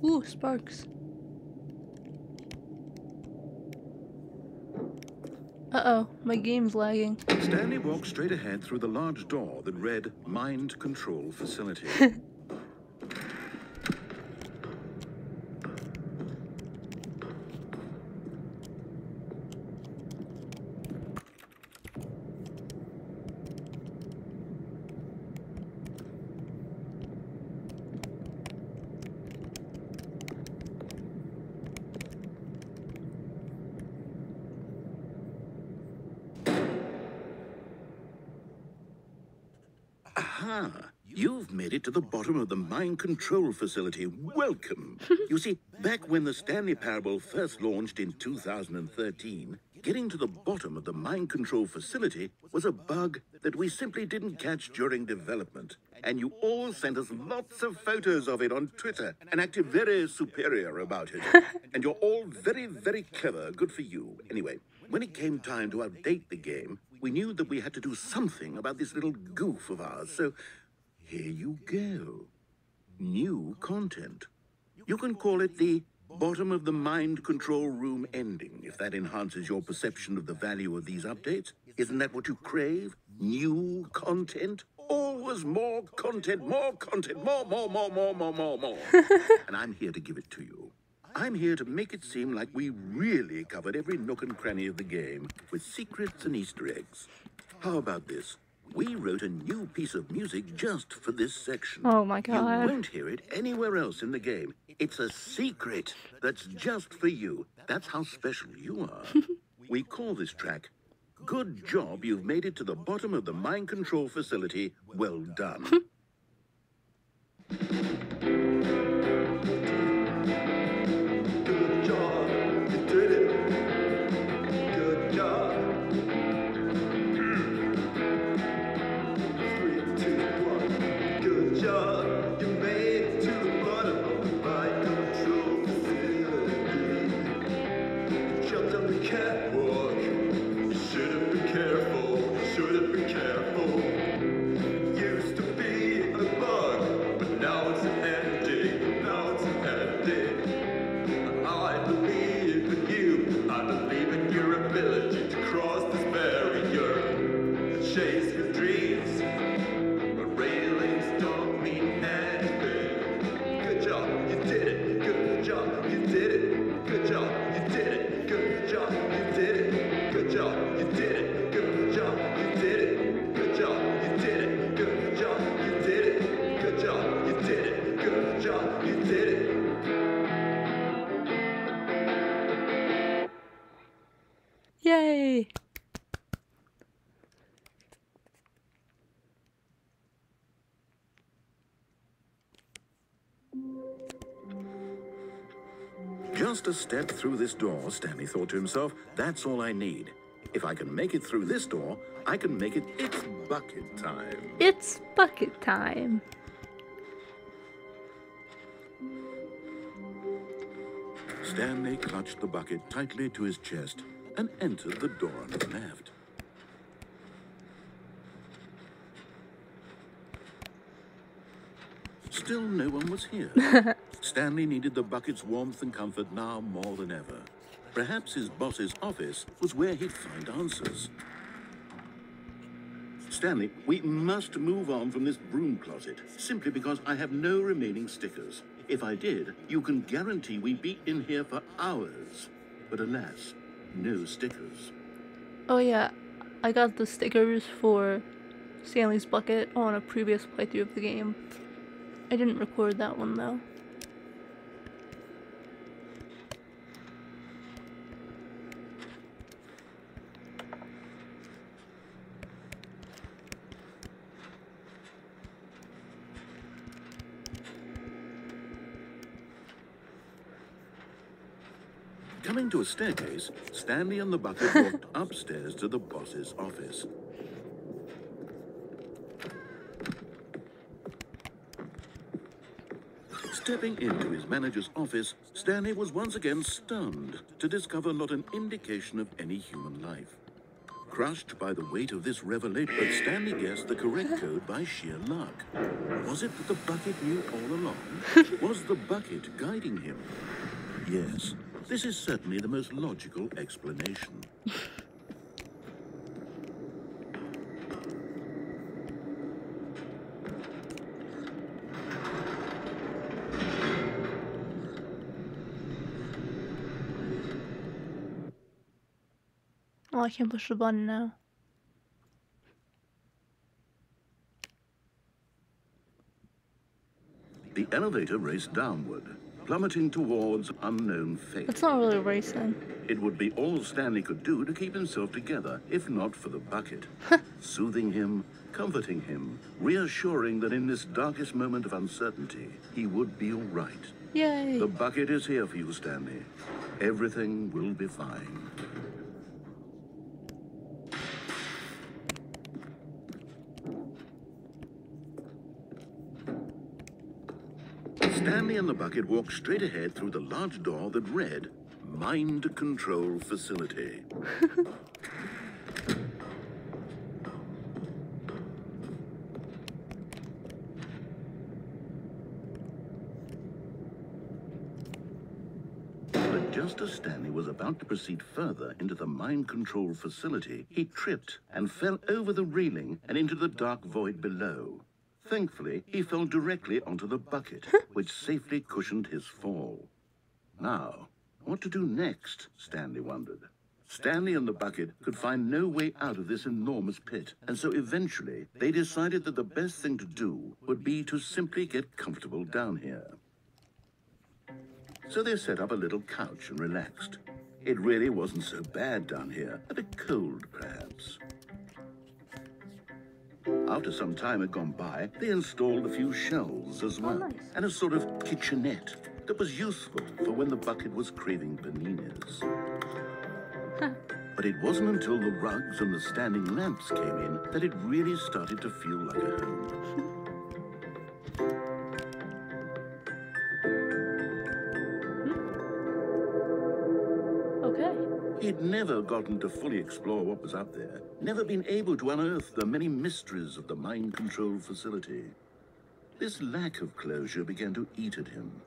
Speaker 1: Ooh, sparks. Uh-oh, my game's lagging.
Speaker 2: Stanley walked straight ahead through the large door that read Mind Control Facility. Aha! You've made it to the bottom of the mind control facility. Welcome! You see, back when the Stanley Parable first launched in 2013, getting to the bottom of the mind control facility was a bug that we simply didn't catch during development. And you all sent us lots of photos of it on Twitter and acted very superior about it. And you're all very, very clever. Good for you. Anyway, when it came time to update the game, we knew that we had to do something about this little goof of ours, so here you go. New content. You can call it the bottom of the mind control room ending, if that enhances your perception of the value of these updates. Isn't that what you crave? New content? Always more content, more content, more. And I'm here to give it to you. I'm here to make it seem like we really covered every nook and cranny of the game with secrets and Easter eggs. How about this? We wrote a new piece of music just for this section.
Speaker 1: Oh my god.
Speaker 2: You won't hear it anywhere else in the game. It's a secret that's just for you. That's how special you are. We call this track, Good Job You've Made It to the Bottom of the Mind Control Facility. Well done.
Speaker 5: Should've been careful, used to be
Speaker 2: Just a step through this door, Stanley thought to himself, that's all I need. If I can make it through this door, I can make it. It's bucket time.
Speaker 1: It's bucket time.
Speaker 2: Stanley clutched the bucket tightly to his chest and entered the door on the left. Still no one was here. Stanley needed the bucket's warmth and comfort now more than ever. Perhaps his boss's office was where he'd find answers. Stanley, we must move on from this broom closet, simply because I have no remaining stickers. If I did, you can guarantee we'd be in here for hours. But alas, no stickers.
Speaker 1: Oh yeah, I got the stickers for Stanley's bucket on a previous playthrough of the game. I didn't record that one though.
Speaker 2: Coming to a staircase, Stanley and the bucket walked upstairs to the boss's office. Stepping into his manager's office, Stanley was once again stunned to discover not an indication of any human life. Crushed by the weight of this revelation, but Stanley guessed the correct code by sheer luck. Was it that the bucket knew all along? Was the bucket guiding him? Yes, this is certainly the most logical explanation.
Speaker 1: Oh, I can't push the button now.
Speaker 2: The elevator raced downward, plummeting towards unknown fate.
Speaker 1: It's not really racing.
Speaker 2: It would be all Stanley could do to keep himself together, if not for the bucket. Soothing him, comforting him, reassuring that in this darkest moment of uncertainty, he would be all right.
Speaker 1: Yay!
Speaker 2: The bucket is here for you, Stanley. Everything will be fine. Stanley and the bucket walked straight ahead through the large door that read, Mind Control Facility. But just as Stanley was about to proceed further into the mind control facility, he tripped and fell over the railing and into the dark void below. Thankfully, he fell directly onto the bucket, which safely cushioned his fall. Now, what to do next, Stanley wondered. Stanley and the bucket could find no way out of this enormous pit, and so eventually they decided that the best thing to do would be to simply get comfortable down here. So they set up a little couch and relaxed. It really wasn't so bad down here, a bit cold perhaps. After some time had gone by, they installed a few shelves as well,
Speaker 1: nice.
Speaker 2: and a sort of kitchenette that was useful for when the bucket was craving paninis. But it wasn't until the rugs and the standing lamps came in that it really started to feel like a home.
Speaker 1: Okay.
Speaker 2: He'd never gotten to fully explore what was out there, never been able to unearth the many mysteries of the mind control facility. This lack of closure began to eat at him.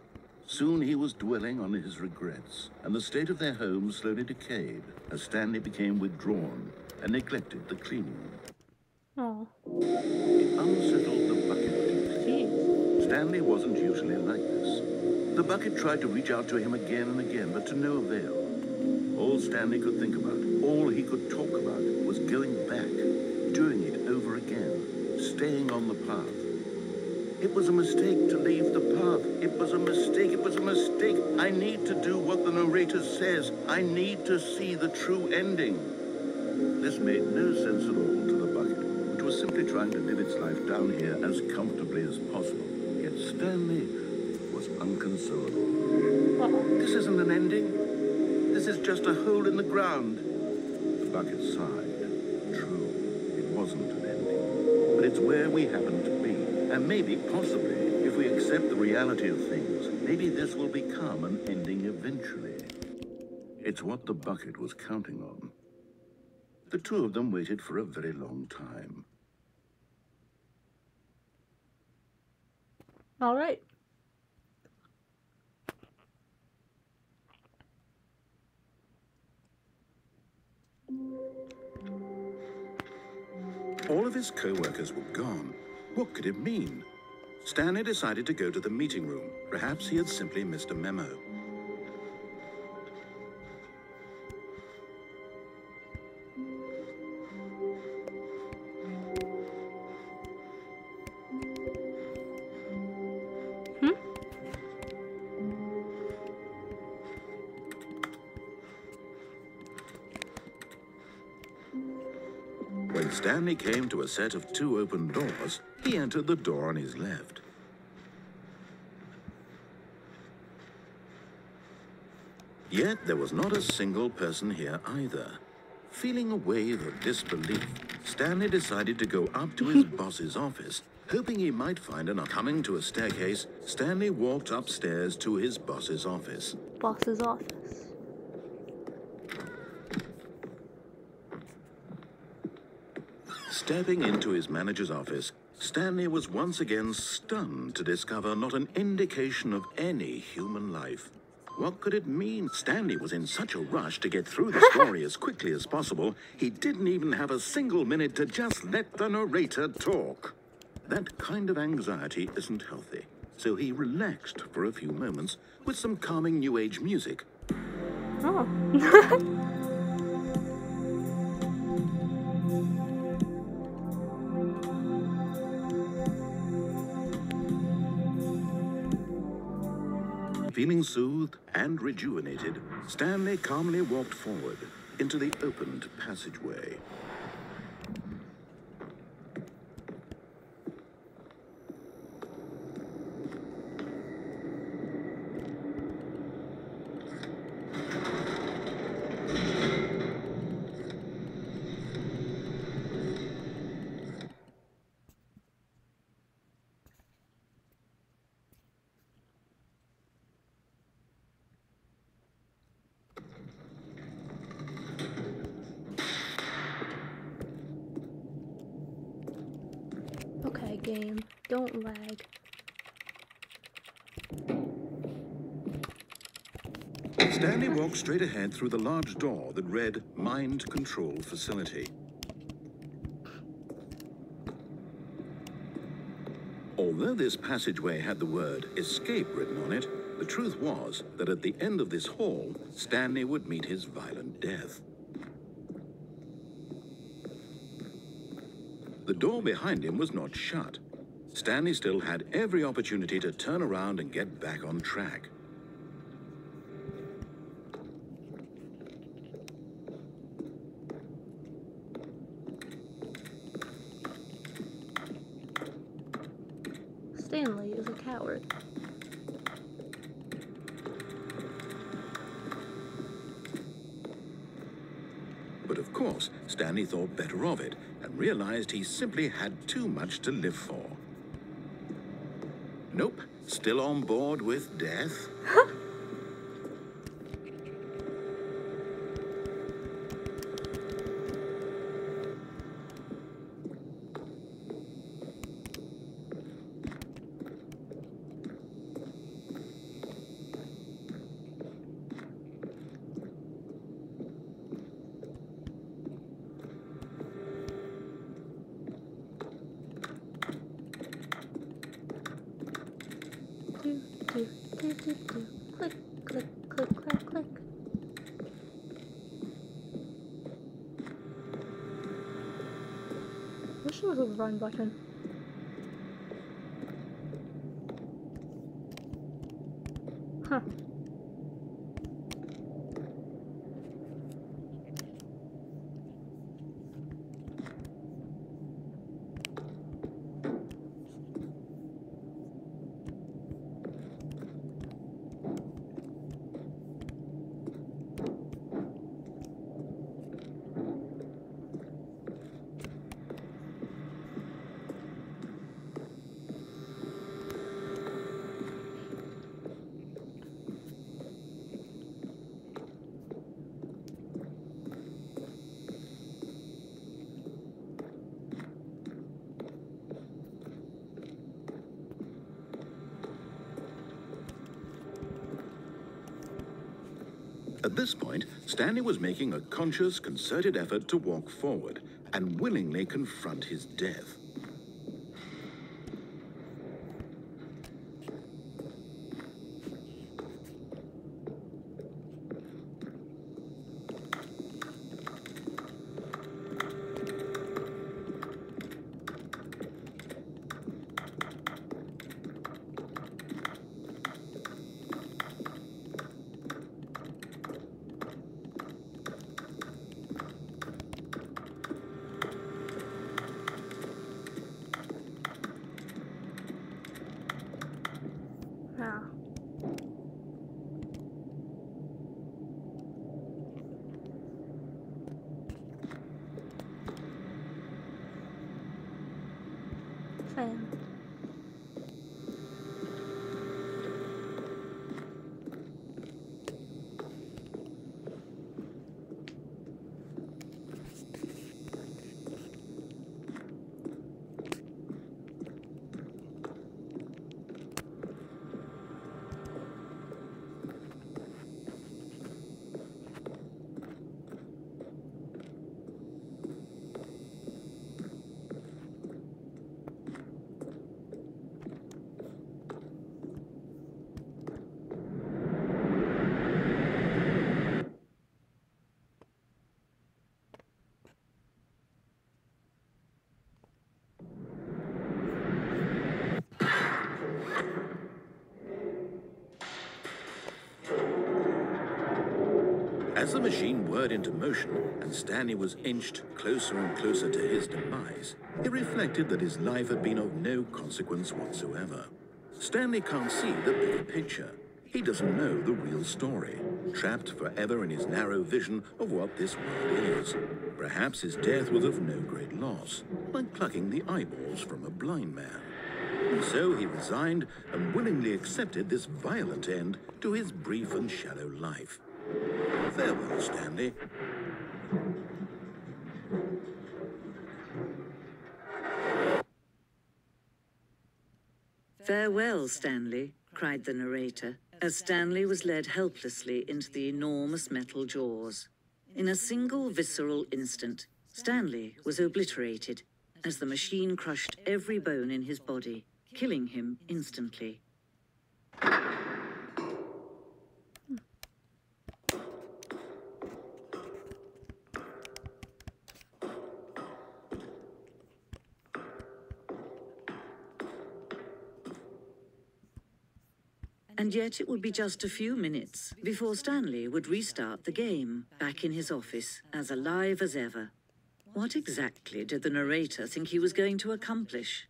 Speaker 2: Soon he was dwelling on his regrets, and the state of their home slowly decayed as Stanley became withdrawn and neglected the cleaning.
Speaker 1: Oh.
Speaker 2: It unsettled the bucket deeply.
Speaker 1: Jeez.
Speaker 2: Stanley wasn't usually like this. The bucket tried to reach out to him again and again, but to no avail. All Stanley could think about, all he could talk about, was going back, doing it over again, staying on the path. It was a mistake to leave the path. It was a mistake. It was a mistake. I need to do what the narrator says. I need to see the true ending. This made no sense at all to the bucket, which was simply trying to live its life down here as comfortably as possible. Yet Stanley, was unconsolable.
Speaker 3: This isn't an ending. This is just a hole in the ground.
Speaker 2: The bucket sighed. True, it wasn't an ending. But it's where we happen to be. And maybe, possibly, if we accept the reality of things, maybe this will become an ending eventually. It's what the bucket was counting on. The two of them waited for a very long time.
Speaker 1: All right.
Speaker 2: All of his co-workers were gone. What could it mean? Stanley decided to go to the meeting room. Perhaps he had simply missed a memo. When Stanley came to a set of 2 open doors, he entered the door on his left. Yet there was not a single person here either. Feeling a wave of disbelief, Stanley decided to go up to his boss's office, hoping he might find an... Coming to a staircase, Stanley walked upstairs to his boss's office.
Speaker 1: Boss's office.
Speaker 2: Stepping into his manager's office, Stanley was once again stunned to discover not an indication of any human life. What could it mean? Stanley was in such a rush to get through the story as quickly as possible, he didn't even have a single minute to just let the narrator talk. That kind of anxiety isn't healthy, so he relaxed for a few moments with some calming New Age music.
Speaker 1: Oh.
Speaker 2: Feeling soothed and rejuvenated, Stanley calmly walked forward into the opened passageway.
Speaker 1: Okay, game. Don't lag.
Speaker 2: Stanley walked straight ahead through the large door that read Mind Control Facility. Although this passageway had the word Escape written on it, the truth was that at the end of this hall, Stanley would meet his violent death. The door behind him was not shut. Stanley still had every opportunity to turn around and get back on track.
Speaker 1: Stanley is a coward.
Speaker 2: But of course, Stanley thought better of it and realized he simply had too much to live for. Nope, still on board with death.
Speaker 1: Click, click, click, clack, click. Wish there was a run button. Huh.
Speaker 2: At this point, Stanley was making a conscious, concerted effort to walk forward and willingly confront his death.
Speaker 1: Wow. Same.
Speaker 2: As the machine whirred into motion and Stanley was inched closer and closer to his demise, he reflected that his life had been of no consequence whatsoever. Stanley can't see the bigger picture. He doesn't know the real story, trapped forever in his narrow vision of what this world is. Perhaps his death was of no great loss, like plucking the eyeballs from a blind man. And so he resigned and willingly accepted this violent end to his brief and shallow life. Farewell, Stanley.
Speaker 6: "Farewell, Stanley," cried the narrator, as Stanley was led helplessly into the enormous metal jaws. In a single visceral instant, Stanley was obliterated as the machine crushed every bone in his body, killing him instantly. And yet it would be just a few minutes before Stanley would restart the game, back in his office, as alive as ever. What exactly did the narrator think he was going to accomplish?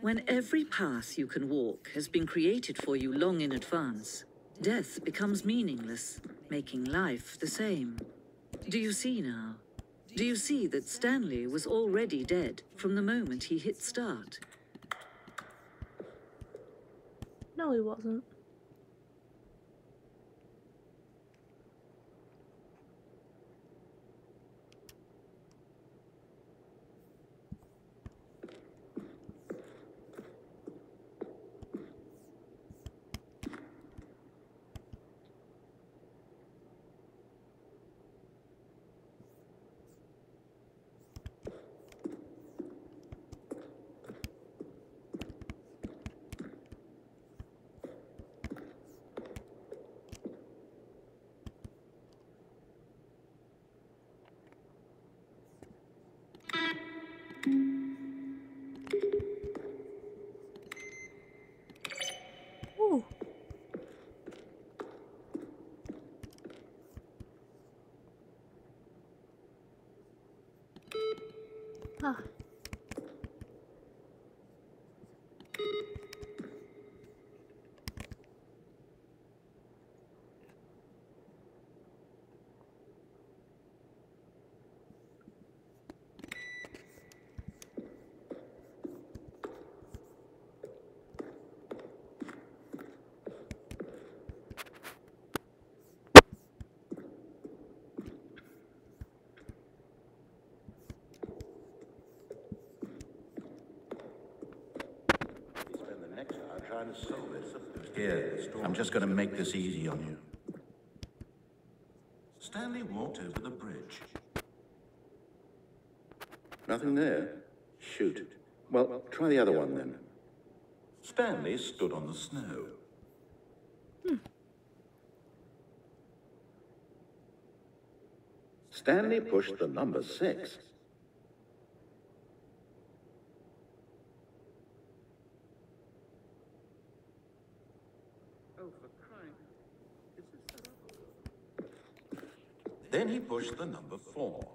Speaker 6: When every path you can walk has been created for you long in advance, death becomes meaningless, making life the same. Do you see now? Do you see that Stanley was already dead from the moment he hit start?
Speaker 1: No, he wasn't. Ooh. Ah.
Speaker 2: trying to solve it. Here, I'm just going to make this easy on you. Stanley walked over the bridge.
Speaker 3: Nothing there? Shoot. Well, try the other one then.
Speaker 2: Stanley stood on the snow.
Speaker 3: Stanley pushed the number 6.
Speaker 2: Then he pushed the number 4.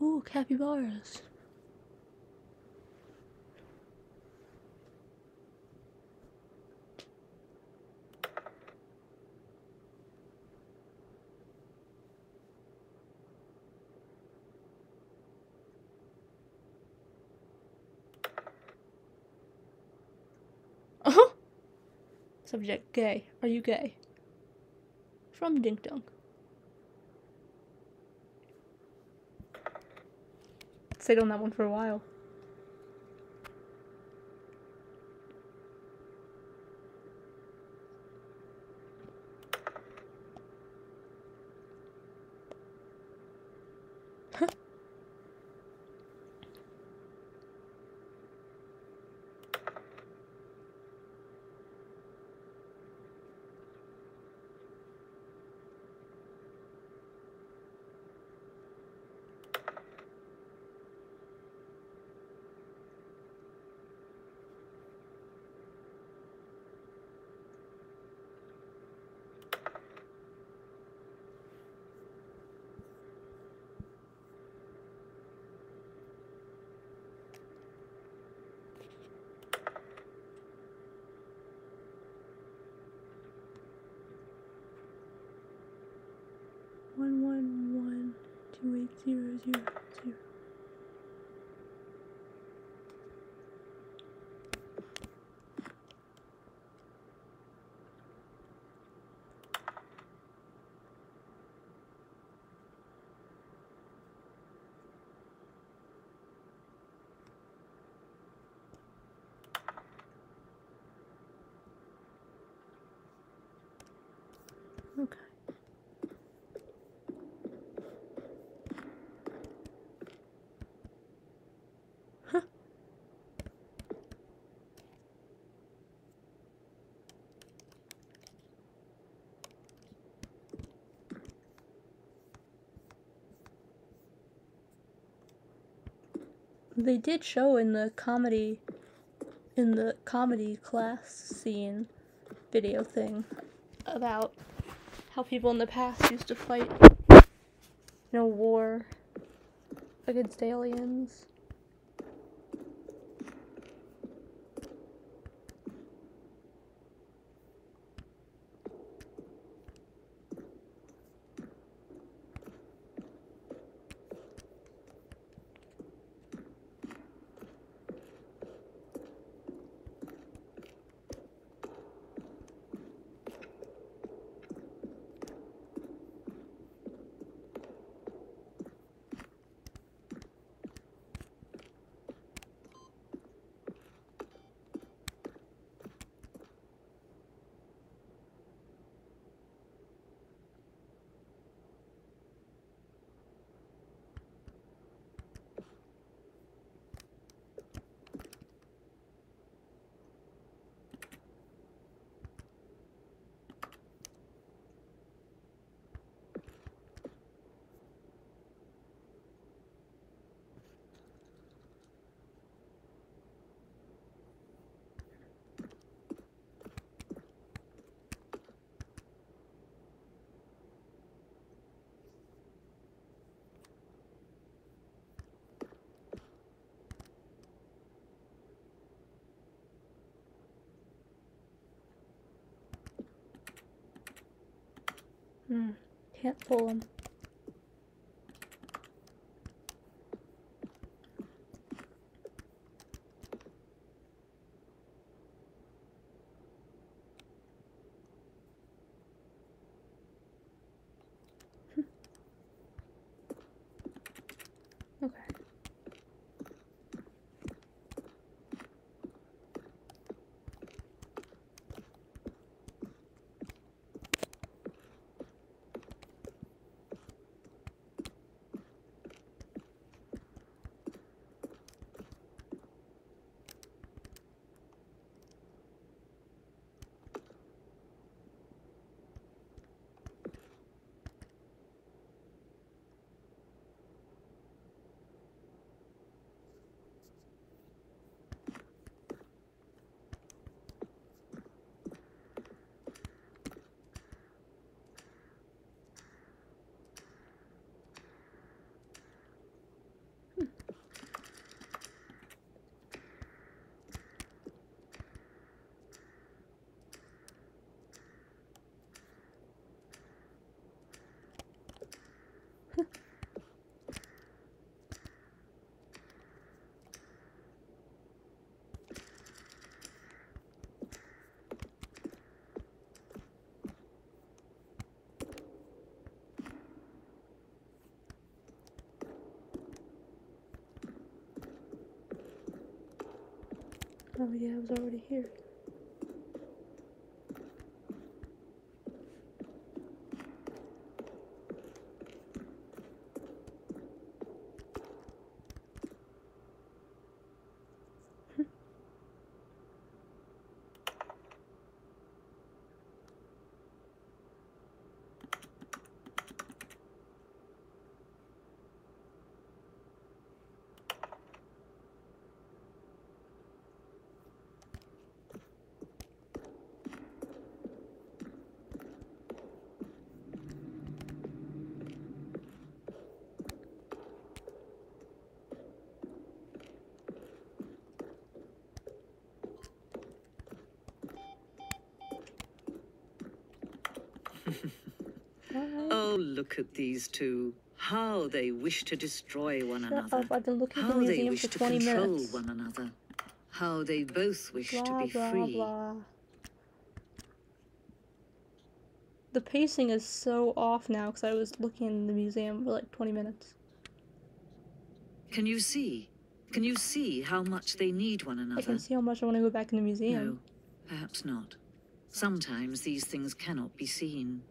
Speaker 1: Ooh, capybaras. Uh-huh. Subject, gay. Are you gay? From Dink Dunk. Stayed on that one for a while. One one one 28000. Okay. They did show in the comedy class scene video thing about how people in the past used to fight, war against aliens. Can't pull them. Okay. Oh yeah, I was already here.
Speaker 6: Oh, look at these two. How they wish to destroy one another.
Speaker 1: Up. I've been looking at the
Speaker 6: How they
Speaker 1: museum
Speaker 6: wish
Speaker 1: for
Speaker 6: to
Speaker 1: 20
Speaker 6: control
Speaker 1: minutes.
Speaker 6: one another. How they both wish to
Speaker 1: Blah,
Speaker 6: be
Speaker 1: blah,
Speaker 6: free.
Speaker 1: blah. The pacing is so off now because I was looking in the museum for like 20 minutes.
Speaker 6: Can you see? Can you see how much they need one another?
Speaker 1: I can see how much I want to go back in the museum.
Speaker 6: No, perhaps not. Sometimes these things cannot be seen.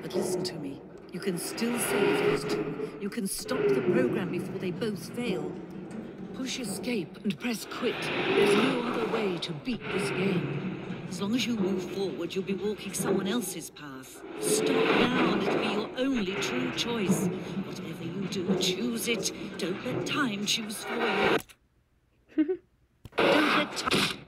Speaker 6: But listen to me. You can still save those two. You can stop the program before they both fail. Push escape and press quit. There's no other way to beat this game. As long as you move forward, you'll be walking someone else's path. Stop now and it'll be your only true choice. Whatever you do choose it. Don't let time choose for you. Don't let time...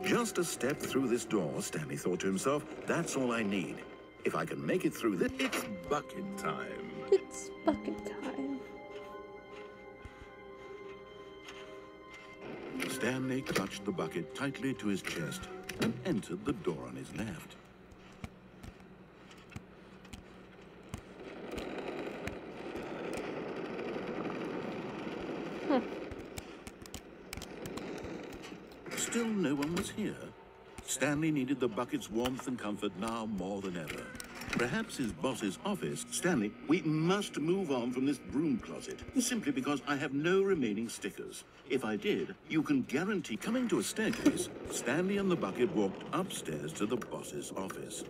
Speaker 2: Just a step through this door, Stanley thought to himself. That's all I need. If I can make it through this, it's bucket time.
Speaker 1: It's bucket time.
Speaker 2: Stanley clutched the bucket tightly to his chest and entered the door on his left. Still no one was here. Stanley needed the bucket's warmth and comfort now more than ever. Perhaps his boss's office. Stanley, we must move on from this broom closet, simply because I have no remaining stickers. If I did, you can guarantee... Coming to a staircase, Stanley and the bucket walked upstairs to the boss's office.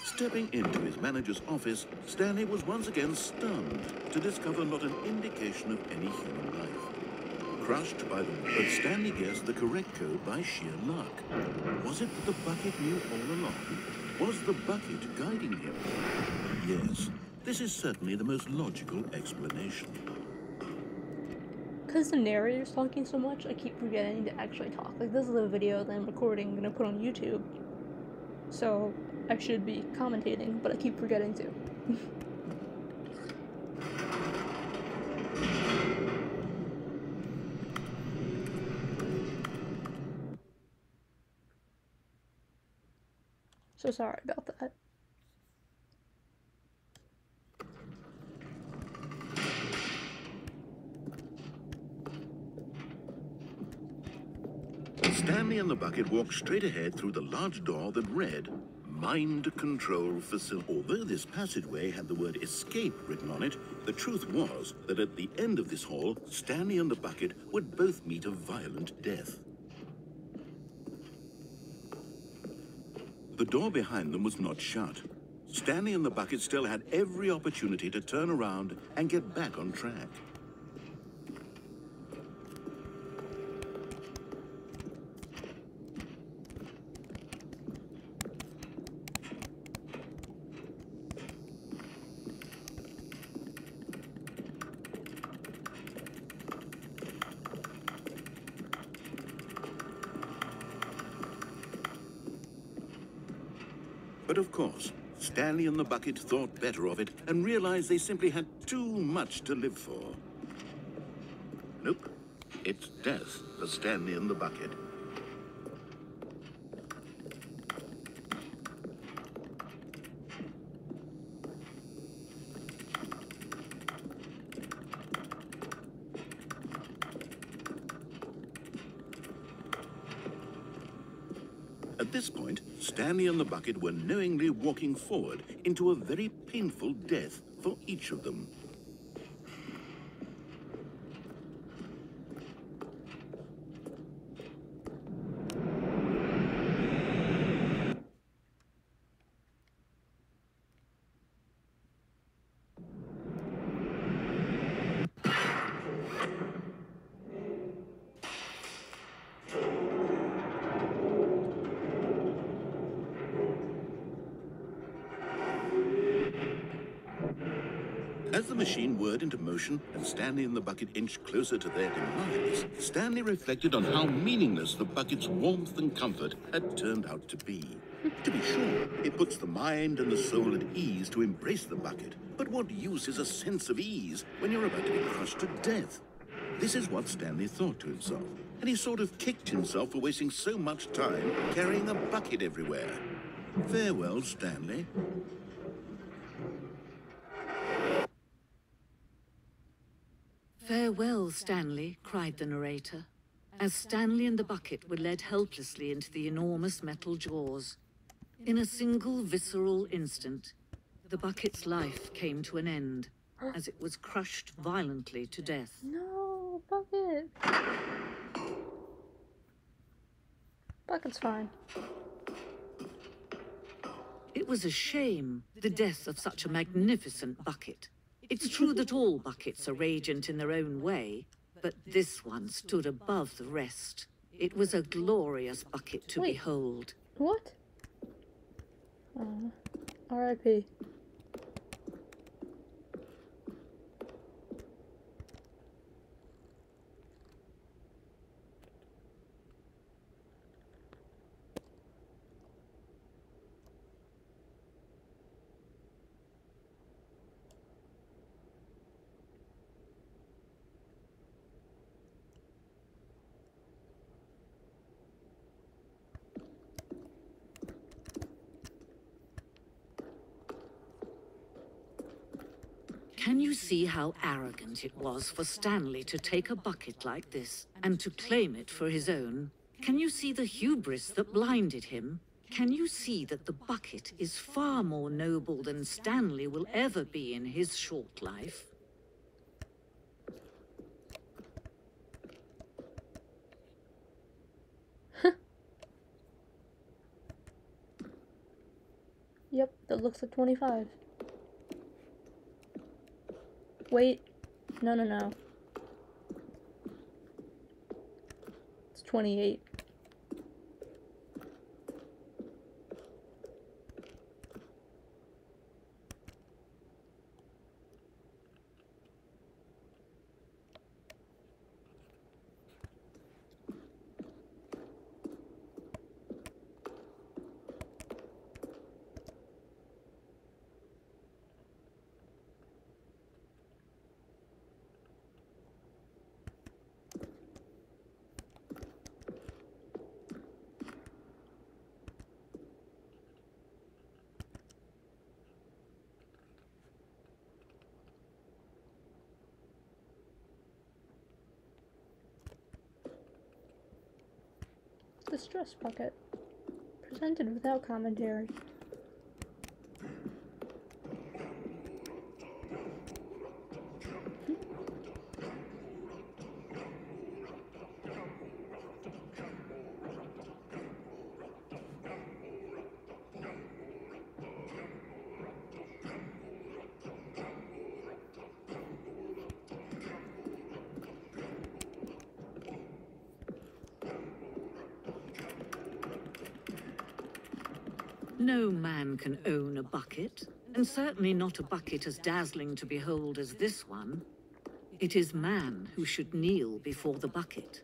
Speaker 2: Stepping into his manager's office, Stanley was once again stunned to discover not an indication of any human life. Crushed by them, but Stanley guessed the correct code by sheer luck. Was it that the bucket knew all along? Was the bucket guiding him? Yes, this is certainly the most logical explanation.
Speaker 1: Because the narrator's talking so much, I keep forgetting to actually talk. Like, this is a video that I'm recording, gonna put on YouTube. So, I should be commentating, but I keep forgetting to. So sorry about that.
Speaker 2: Stanley and the bucket walked straight ahead through the large door that read, Mind Control Facility. Although this passageway had the word escape written on it, the truth was that at the end of this hall, Stanley and the bucket would both meet a violent death. The door behind them was not shut. Stanley and the bucket still had every opportunity to turn around and get back on track. But of course, Stanley and the bucket thought better of it and realized they simply had too much to live for. Nope, it's death for Stanley and the bucket. At this point, Stanley and the bucket were knowingly walking forward into a very painful death for each of them. As the machine whirred into motion and Stanley and the bucket inched closer to their demise, Stanley reflected on how meaningless the bucket's warmth and comfort had turned out to be. To be sure, it puts the mind and the soul at ease to embrace the bucket, but what use is a sense of ease when you're about to be crushed to death? This is what Stanley thought to himself, and he sort of kicked himself for wasting so much time carrying a bucket everywhere. Farewell, Stanley.
Speaker 6: Farewell, Stanley, cried the narrator, as Stanley and the bucket were led helplessly into the enormous metal jaws. In a single visceral instant, the bucket's life came to an end, as it was crushed violently to death.
Speaker 1: No, bucket. Bucket's fine.
Speaker 6: It was a shame, the death of such a magnificent bucket. It's true that all buckets are radiant in their own way, but this one stood above the rest. It was a glorious bucket to behold.
Speaker 1: What? R.I.P.
Speaker 6: Can you see how arrogant it was for Stanley to take a bucket like this and to claim it for his own? Can you see the hubris that blinded him? Can you see that the bucket is far more noble than Stanley will ever be in his short life?
Speaker 1: Yep, that looks like 25. Wait. No. It's 28. Distress bucket. Presented without commentary.
Speaker 6: No man can own a bucket, and certainly not a bucket as dazzling to behold as this one. It is man who should kneel before the bucket.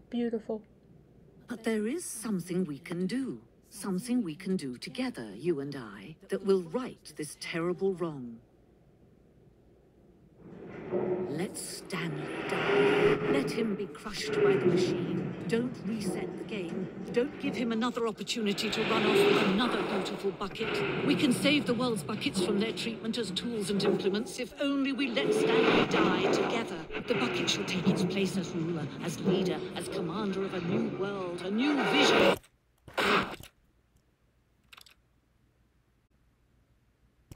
Speaker 1: Beautiful.
Speaker 6: But there is something we can do. Something we can do together, you and I, that will right this terrible wrong. Let Stanley die. Let him be crushed by the machine. Don't reset the game. Don't give him another opportunity to run off with another beautiful bucket. We can save the world's buckets from their treatment as tools and implements if only we let Stanley die together. The bucket shall take its place as ruler, as leader, as commander of a new world, a new vision.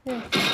Speaker 1: Yeah.